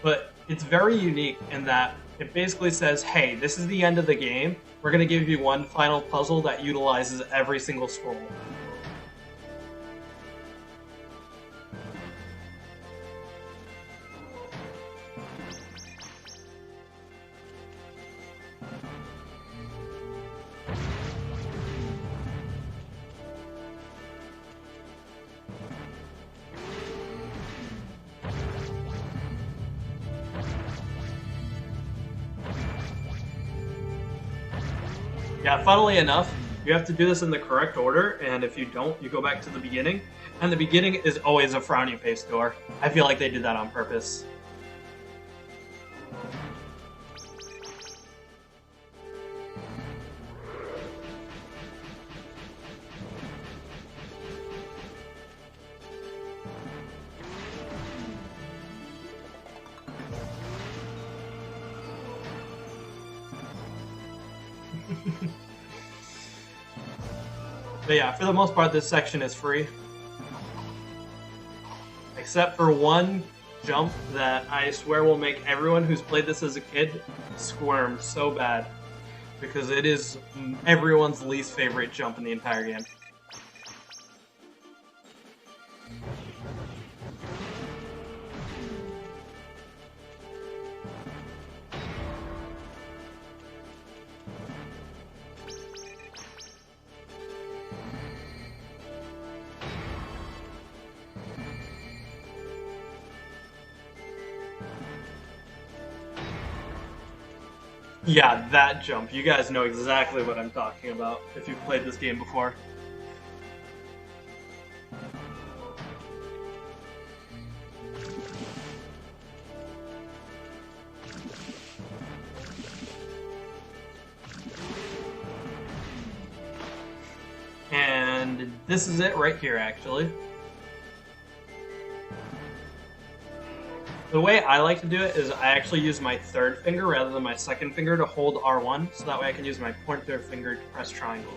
but it's very unique in that it basically says, hey, this is the end of the game. We're going to give you one final puzzle that utilizes every single scroll. Yeah, funnily enough, you have to do this in the correct order, and if you don't, you go back to the beginning. And the beginning is always a frowny face door. I feel like they did that on purpose. But yeah, for the most part, this section is free. Except for one jump that I swear will make everyone who's played this as a kid squirm so bad. Because it is everyone's least favorite jump in the entire game. Yeah, that jump. You guys know exactly what I'm talking about if you've played this game before. And this is it right here, actually. The way I like to do it is I actually use my third finger rather than my second finger to hold R1, so that way I can use my pointer finger to press triangle.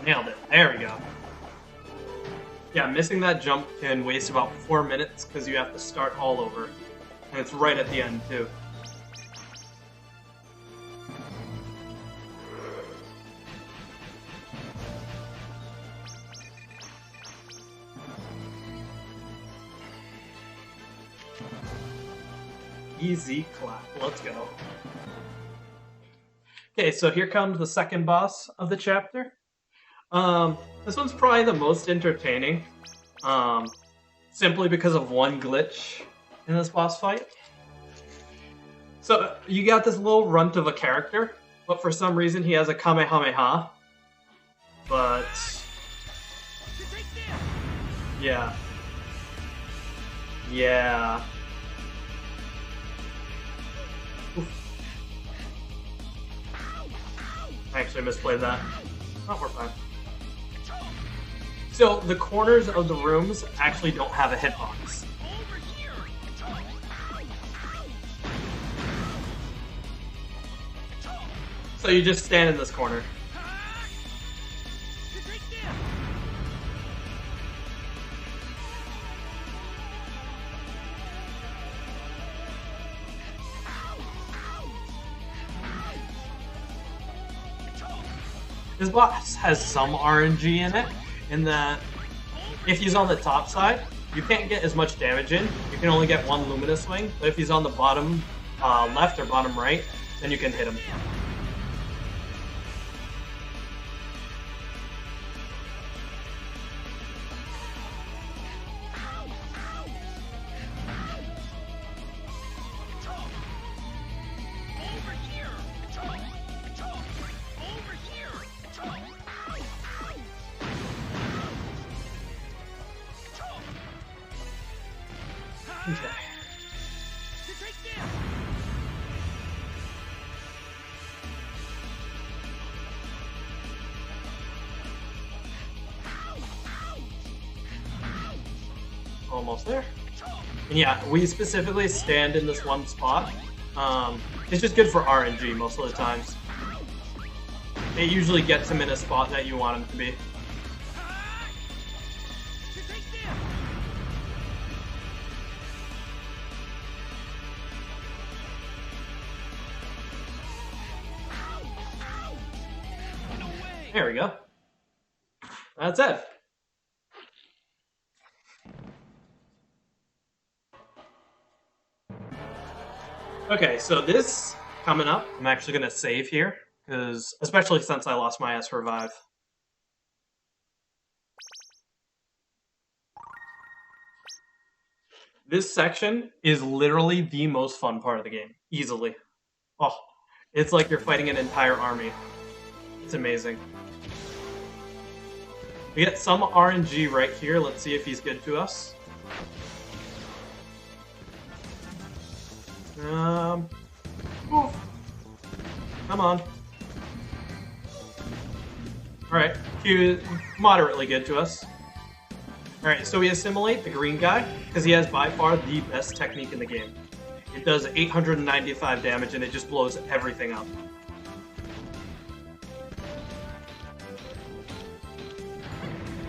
Nailed it. There we go. Yeah, missing that jump can waste about 4 minutes because you have to start all over. And it's right at the end, too. Easy clap. Let's go. Okay, so here comes the second boss of the chapter. This one's probably the most entertaining, simply because of one glitch in this boss fight. So you got this little runt of a character, but for some reason he has a Kamehameha. But yeah. Oof. I actually misplayed that. Oh, we're fine. So the corners of the rooms actually don't have a hitbox. So you just stand in this corner. This boss has some RNG in it, in that if he's on the top side, you can't get as much damage in. You can only get one Luminous Swing, but if he's on the bottom left or bottom right, then you can hit him. Okay. Almost there. And yeah, we specifically stand in this one spot. It's just good for RNG most of the times. It usually gets him in a spot that you want him to be. There we go. That's it. Okay, so this coming up, I'm actually going to save here, because especially since I lost my S revive. This section is literally the most fun part of the game, easily. Oh, it's like you're fighting an entire army. It's amazing. We get some RNG right here. Let's see if he's good to us. Oof. Come on. Alright, he was moderately good to us. Alright, so we assimilate the green guy, because he has by far the best technique in the game. It does 895 damage and it just blows everything up.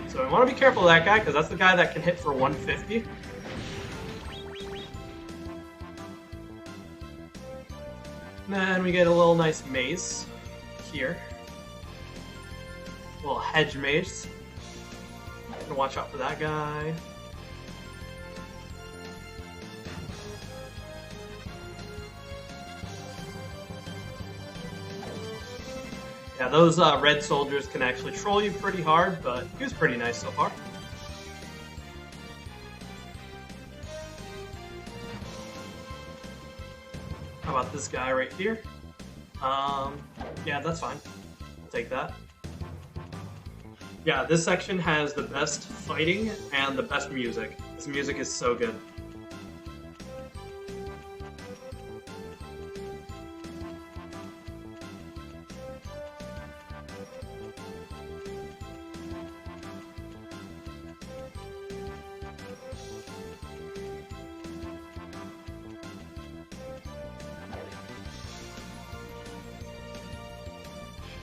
So we want to be careful of that guy, because that's the guy that can hit for 150. And then we get a little nice maze here. A little hedge maze. Gonna watch out for that guy. Yeah, those red soldiers can actually troll you pretty hard, but he was pretty nice so far. about this guy right here. Yeah, that's fine. I'll take that. Yeah, this section has the best fighting and the best music. This music is so good.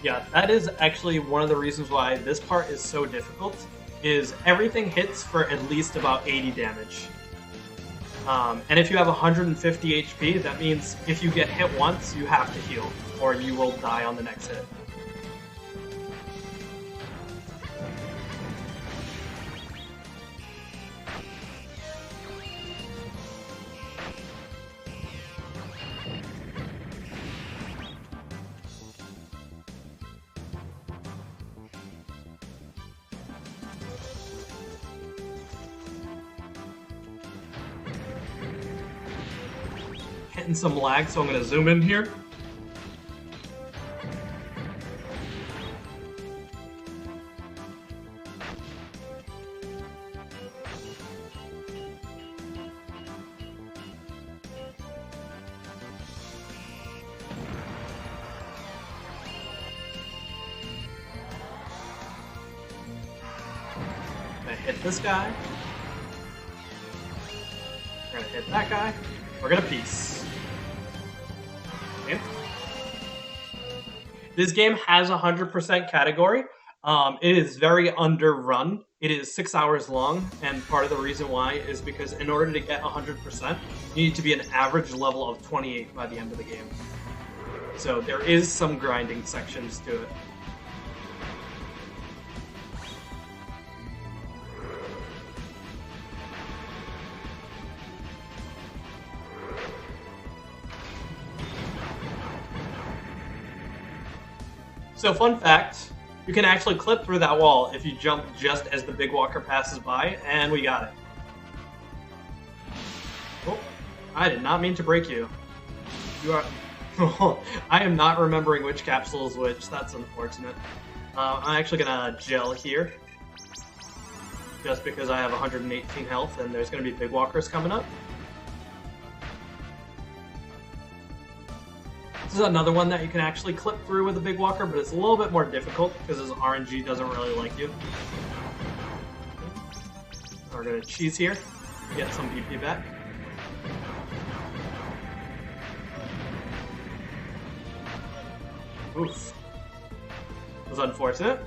Yeah, that is actually one of the reasons why this part is so difficult, is everything hits for at least about 80 damage. And if you have 150 HP, that means if you get hit once, you have to heal, or you will die on the next hit. Hitting some lag, so I'm going to zoom in here. I'm going to hit this guy. We're going to hit that guy. We're going to piece. Okay. This game has 100% category. It is very underrun. It is 6 hours long, and part of the reason why is because in order to get 100%, you need to be an average level of 28 by the end of the game. So there is some grinding sections to it. So fun fact, you can actually clip through that wall if you jump just as the big walker passes by, and we got it. Oh, I did not mean to break you. You are... I am not remembering which capsule is which, that's unfortunate. I'm actually gonna gel here. Just because I have 118 health and there's gonna be big walkers coming up. This is another one that you can actually clip through with a big walker, but it's a little bit more difficult because his RNG doesn't really like you. We're gonna cheese here, get some BP back. Oof. That was unfortunate.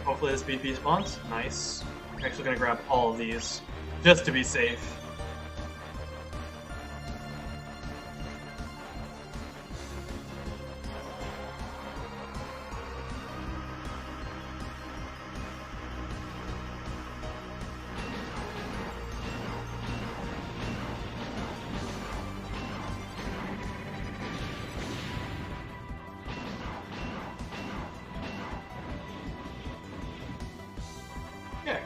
Hopefully this BP spawns. Nice. I'm actually gonna grab all of these, just to be safe. Okay.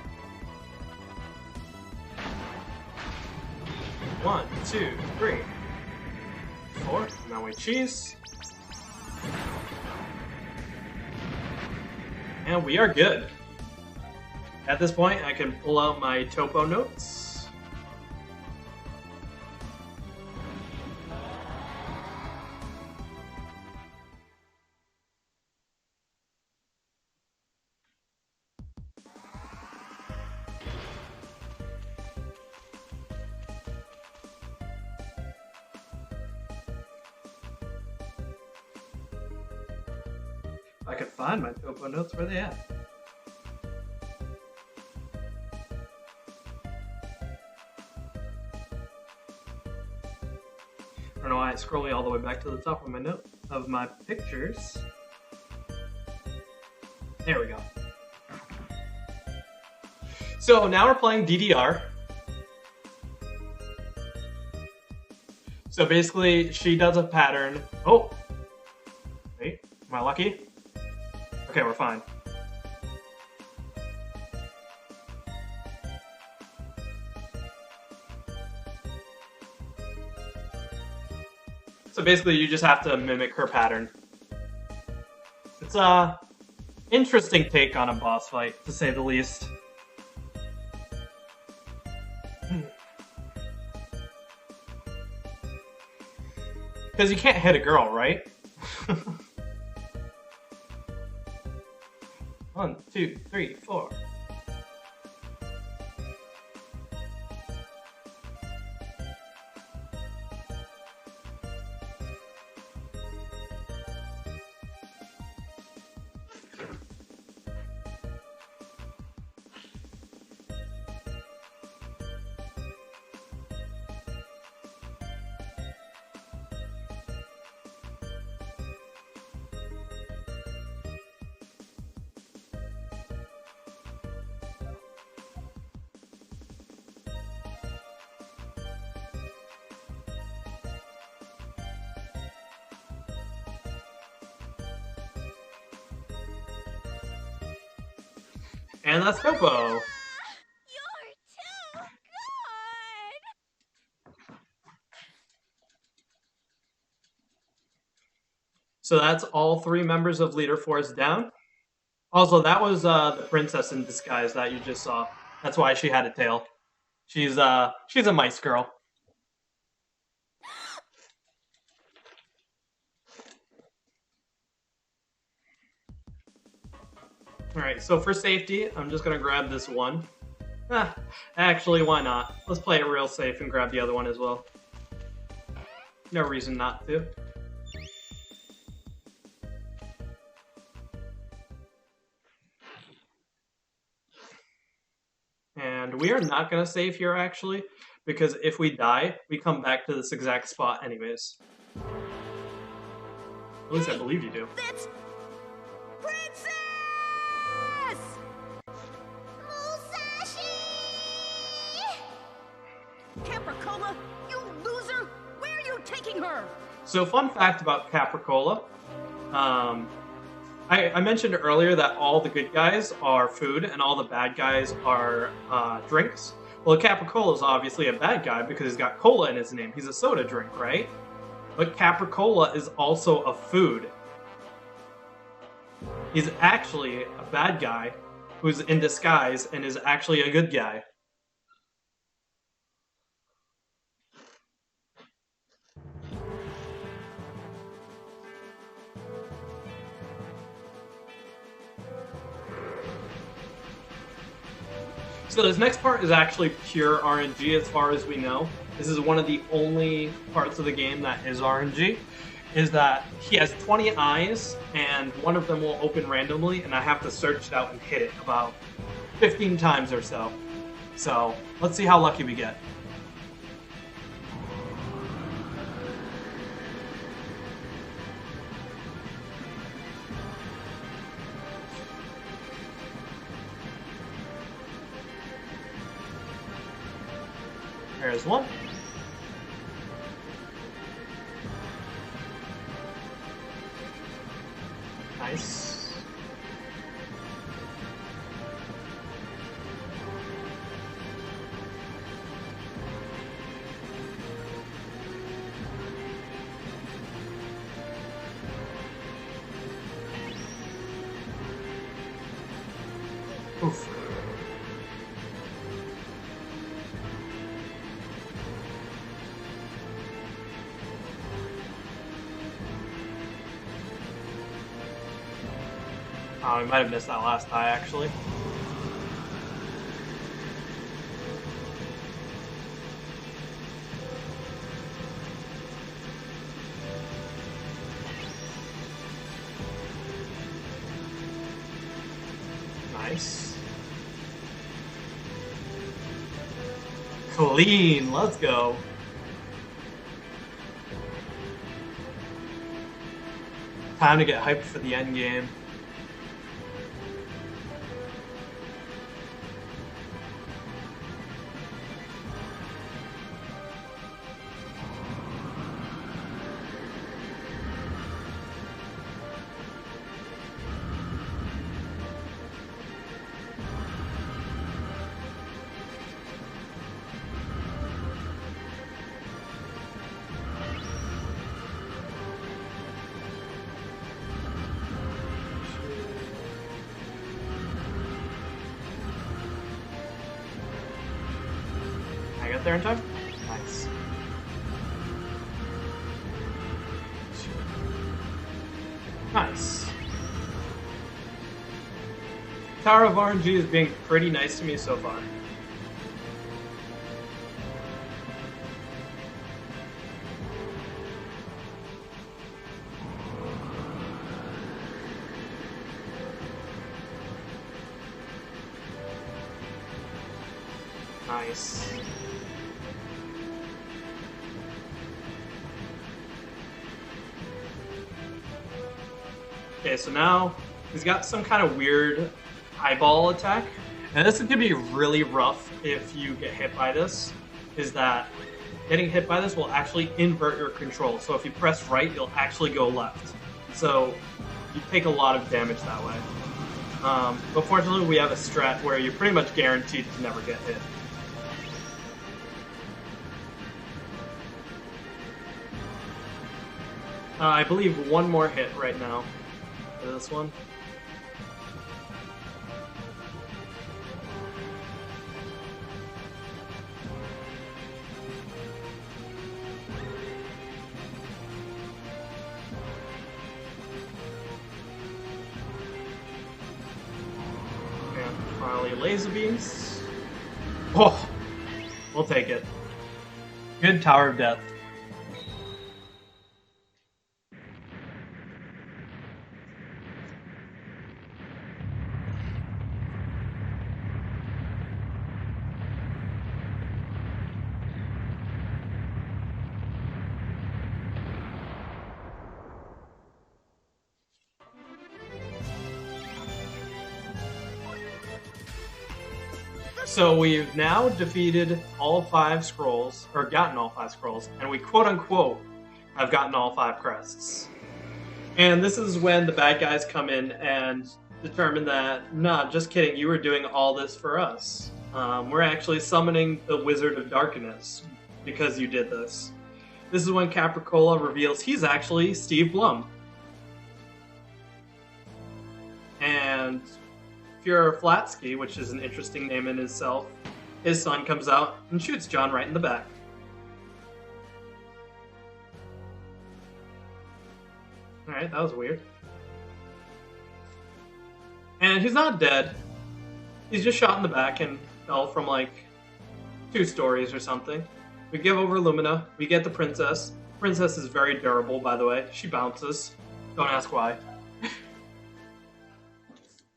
1, 2, 3, 4. Now we cheese. And we are good. At this point, I can pull out my topo notes. If I could find my topo notes, where they at? I don't know why it's scrolling all the way back to the top of my note of my pictures. There we go. So now we're playing DDR. So basically, she does a pattern. Oh! Wait, am I lucky? Okay, we're fine. So basically, you just have to mimic her pattern. It's a interesting take on a boss fight, to say the least. Because you can't hit a girl, right? 1, 2, 3, 4. And that's Popo. You're too good! So that's all 3 members of Leader Force down. Also, that was the princess in disguise that you just saw. That's why she had a tail. She's a mice girl. Alright, so for safety, I'm just gonna grab this one. Actually, why not? Let's play it real safe and grab the other one as well. No reason not to. And we are not gonna save here, actually, because if we die, we come back to this exact spot anyways. At least I believe you do. That's Princess! Musashi! Capricola, you loser! Where are you taking her? So, fun fact about Capricola. I mentioned earlier that all the good guys are food and all the bad guys are drinks. Well, Capricola is obviously a bad guy because he's got cola in his name. He's a soda drink, right? But Capricola is also a food. He's actually a bad guy who's in disguise and is actually a good guy. So this next part is actually pure RNG as far as we know. This is one of the only parts of the game that is RNG, is that he has 20 eyes and one of them will open randomly and I have to search it out and hit it about 15 times or so. So let's see how lucky we get. There's one. Nice. Oof. Oh, we might have missed that last die, actually. Nice. Clean, let's go. Time to get hyped for the end game. get there in time? Nice. Nice. Tower of RNG is being pretty nice to me so far. Nice. Okay, so now he's got some kind of weird eyeball attack. And this is going to be really rough if you get hit by this, is that getting hit by this will actually invert your control. So if you press right, you'll actually go left. So you take a lot of damage that way. But fortunately, we have a strat where you're pretty much guaranteed to never get hit. I believe one more hit right now for this one. And finally, laser beams. Oh, we'll take it. Good Tower of Death. So we've now defeated all 5 scrolls, or gotten all 5 scrolls, and we quote-unquote have gotten all 5 crests. And this is when the bad guys come in and determine that, nah, just kidding, you were doing all this for us. We're actually summoning the Wizard of Darkness because you did this. This is when Capricola reveals he's actually Steve Blum. And Fuhrer Flatsky, which is an interesting name in itself, his son comes out and shoots John right in the back. Alright, that was weird. And he's not dead. He's just shot in the back and fell from like 2 stories or something. We give over Lumina, we get the princess. Princess is very durable, by the way. She bounces. Don't ask why.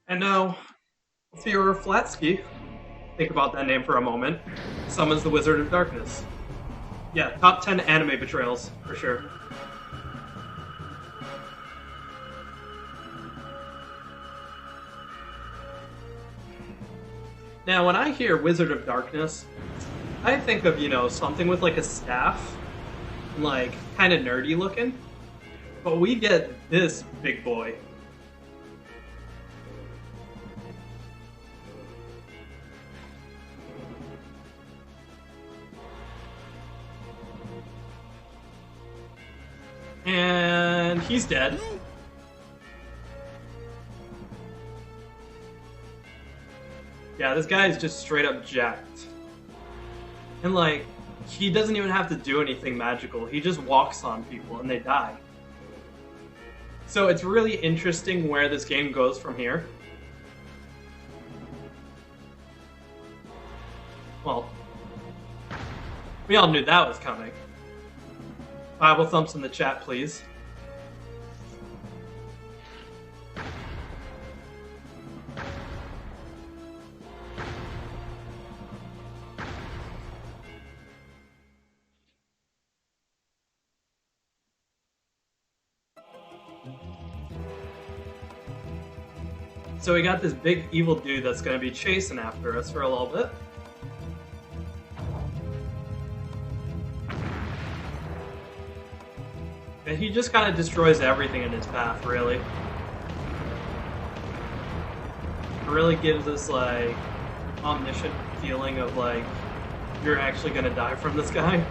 And now, Fuhrer Flatsky, think about that name for a moment, summons the Wizard of Darkness. Yeah, top 10 anime betrayals, for sure. Now, when I hear Wizard of Darkness, I think of, you know, something with like a staff, like kind of nerdy looking, but we get this big boy. And he's dead. Yeah, this guy is just straight up jacked. And like, he doesn't even have to do anything magical. He just walks on people and they die. So it's really interesting where this game goes from here. Well, we all knew that was coming. Bible thumps in the chat, please. So we got this big evil dude that's going to be chasing after us for a little bit. And he just kind of destroys everything in his path, really. It really gives us, like, omniscient feeling of, like, you're actually gonna die from this guy.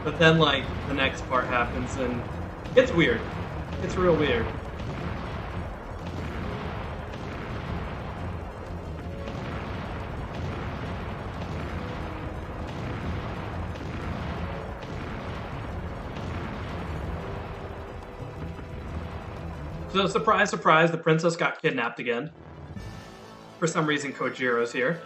But then, like, the next part happens, and it's weird. It's real weird. So surprise, surprise, the princess got kidnapped again. For some reason, Kojiro's here.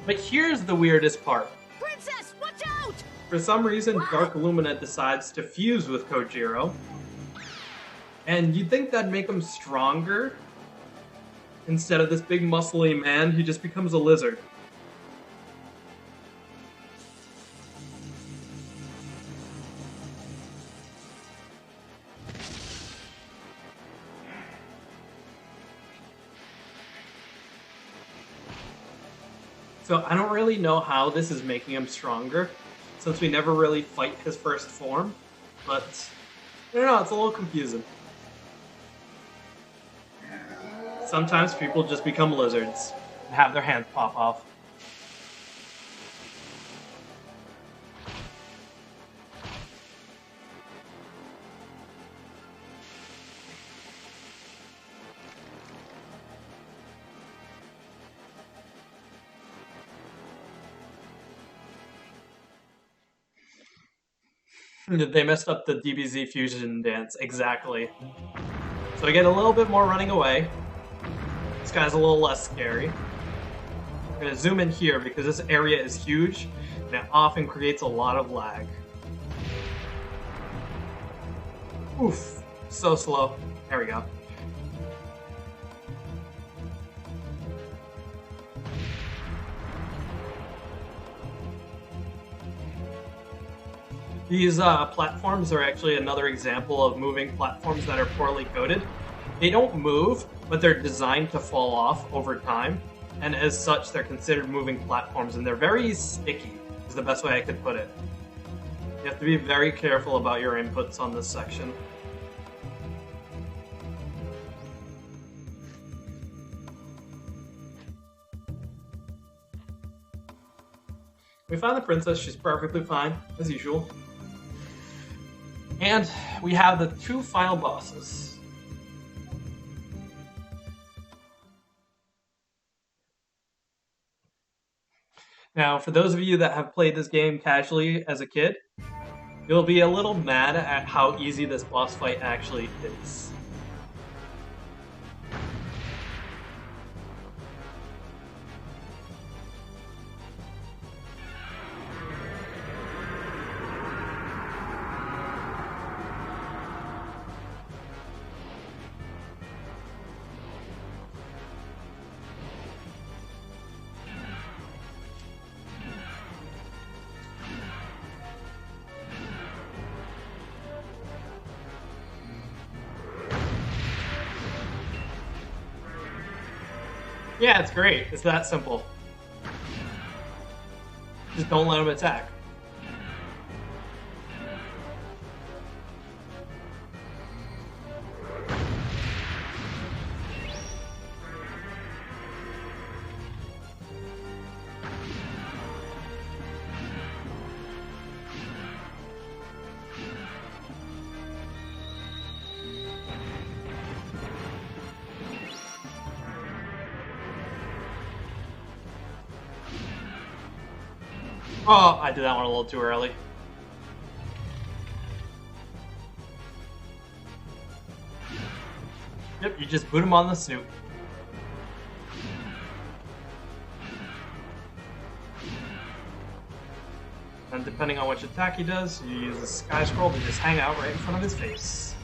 But here's the weirdest part. Princess, watch out! For some reason, Dark Illumina decides to fuse with Kojiro. And you'd think that'd make him stronger. Instead of this big muscly man, he just becomes a lizard. So I don't really know how this is making him stronger, since we never really fight his first form, but I don't know, it's a little confusing. Sometimes people just become lizards and have their hands pop off. They messed up the DBZ fusion dance, exactly. So I get a little bit more running away. This guy's a little less scary. I'm gonna zoom in here because this area is huge and it often creates a lot of lag. Oof, so slow. There we go. These platforms are actually another example of moving platforms that are poorly coded. They don't move, but they're designed to fall off over time, and as such, they're considered moving platforms, and they're very sticky, is the best way I could put it. You have to be very careful about your inputs on this section. We found the princess, she's perfectly fine, as usual. And we have the two final bosses. Now, for those of you that have played this game casually as a kid, you'll be a little mad at how easy this boss fight actually is. Yeah, it's great. It's that simple. Just don't let him attack. Oh, I did that one a little too early. Yep, you just boot him on the snoot. And depending on which attack he does, you use the Sky Scroll to just hang out right in front of his face.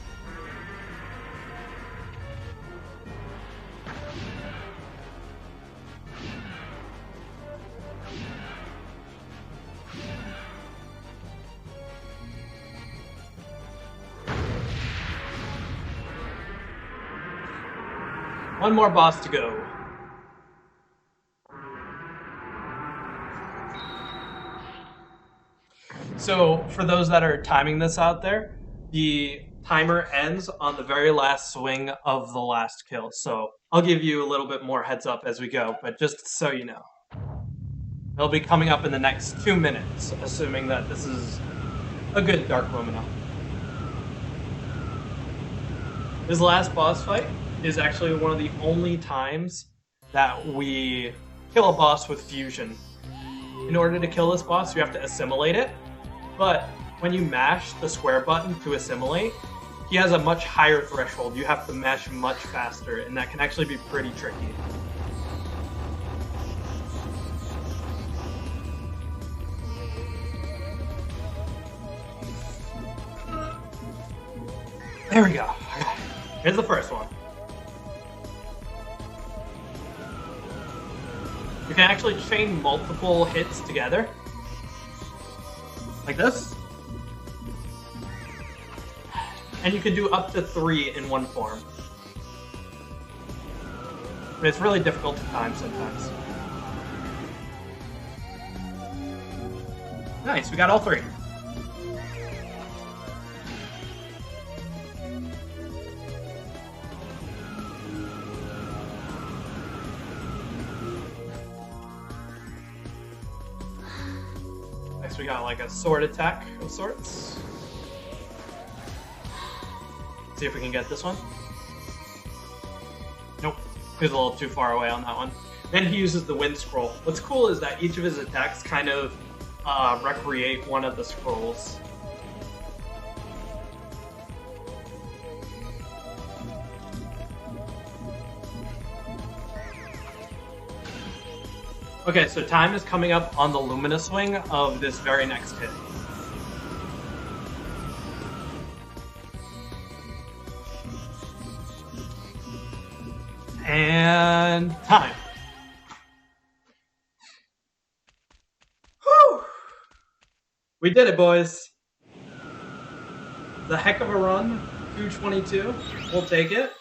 One more boss to go. So, for those that are timing this out there, the timer ends on the very last swing of the last kill. So, I'll give you a little bit more heads up as we go, but just so you know. It'll be coming up in the next 2 minutes, assuming that this is a good Dark Illumina. This last boss fight is actually one of the only times that we kill a boss with fusion. In order to kill this boss, you have to assimilate it, but when you mash the square button to assimilate, he has a much higher threshold. You have to mash much faster, and that can actually be pretty tricky. There we go. Here's the first one. You can actually chain multiple hits together. Like this. And you can do up to 3 in one form. But it's really difficult to time sometimes. Nice, we got all 3. Next we got like a sword attack of sorts. See if we can get this one. Nope, he's a little too far away on that one. Then he uses the wind scroll. What's cool is that each of his attacks kind of recreate one of the scrolls. Okay, so time is coming up on the luminous wing of this very next hit. And time. Whew! We did it, boys. The heck of a run. 222. We'll take it.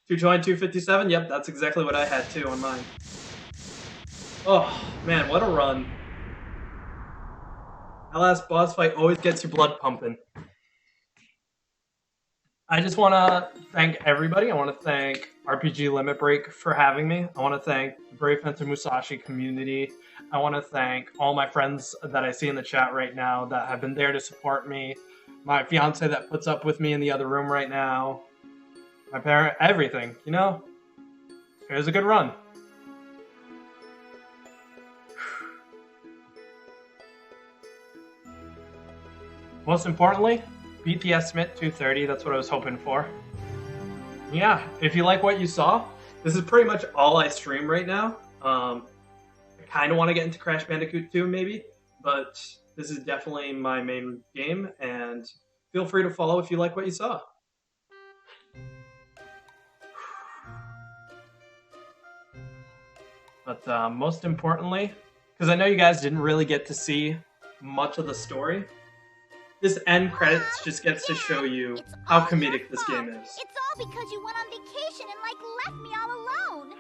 222.57. Yep, that's exactly what I had too on mine. Oh, man, what a run. That last boss fight always gets your blood pumping. I just want to thank everybody. I want to thank RPG Limit Break for having me. I want to thank the Brave Fencer Musashi community. I want to thank all my friends that I see in the chat right now that have been there to support me. My fiance that puts up with me in the other room right now. My parent, everything, you know? It was a good run. Most importantly, beat the estimate 230. That's what I was hoping for. Yeah, if you like what you saw, this is pretty much all I stream right now. I kind of want to get into Crash Bandicoot 2 maybe, but this is definitely my main game, and feel free to follow if you like what you saw. But most importantly, because I know you guys didn't really get to see much of the story, this end credits just gets to show you how comedic this game is. It's all because you went on vacation and, left me all alone.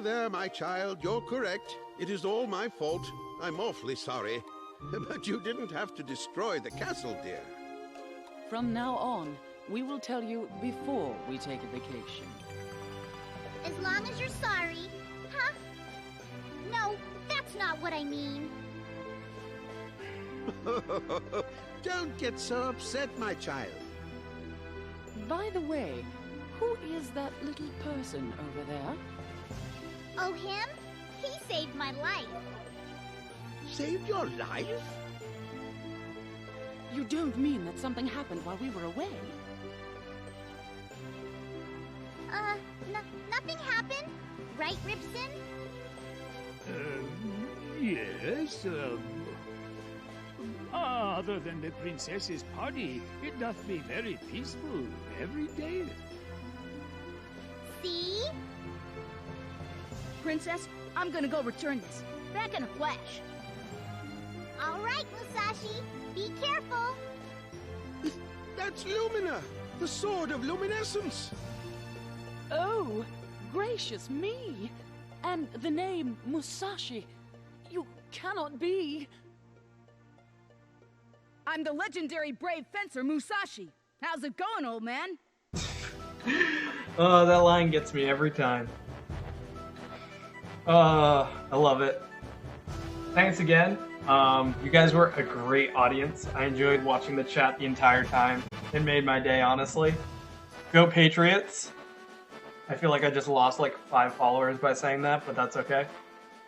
There, my child, you're correct. It is all my fault. I'm awfully sorry. But you didn't have to destroy the castle, dear. From now on, we will tell you before we take a vacation. As long as you're sorry. Huh? No, that's not what I mean. Don't get so upset, my child. By the way, who is that little person over there? Oh, him? He saved my life. Saved your life? You don't mean that something happened while we were away? Nothing happened? Right, Ribson? Yes, other than the princess's party, it doth be very peaceful every day. See? Princess, I'm gonna go return this. Back in a flash. All right, Musashi. Be careful. That's Lumina, the sword of luminescence. Oh, gracious me! And the name Musashi. You cannot be. I'm the legendary brave fencer Musashi. How's it going, old man? Oh, that line gets me every time. I love it. Thanks again. You guys were a great audience. I enjoyed watching the chat the entire time. It made my day, honestly. Go Patriots! I feel like I just lost like 5 followers by saying that, but that's okay.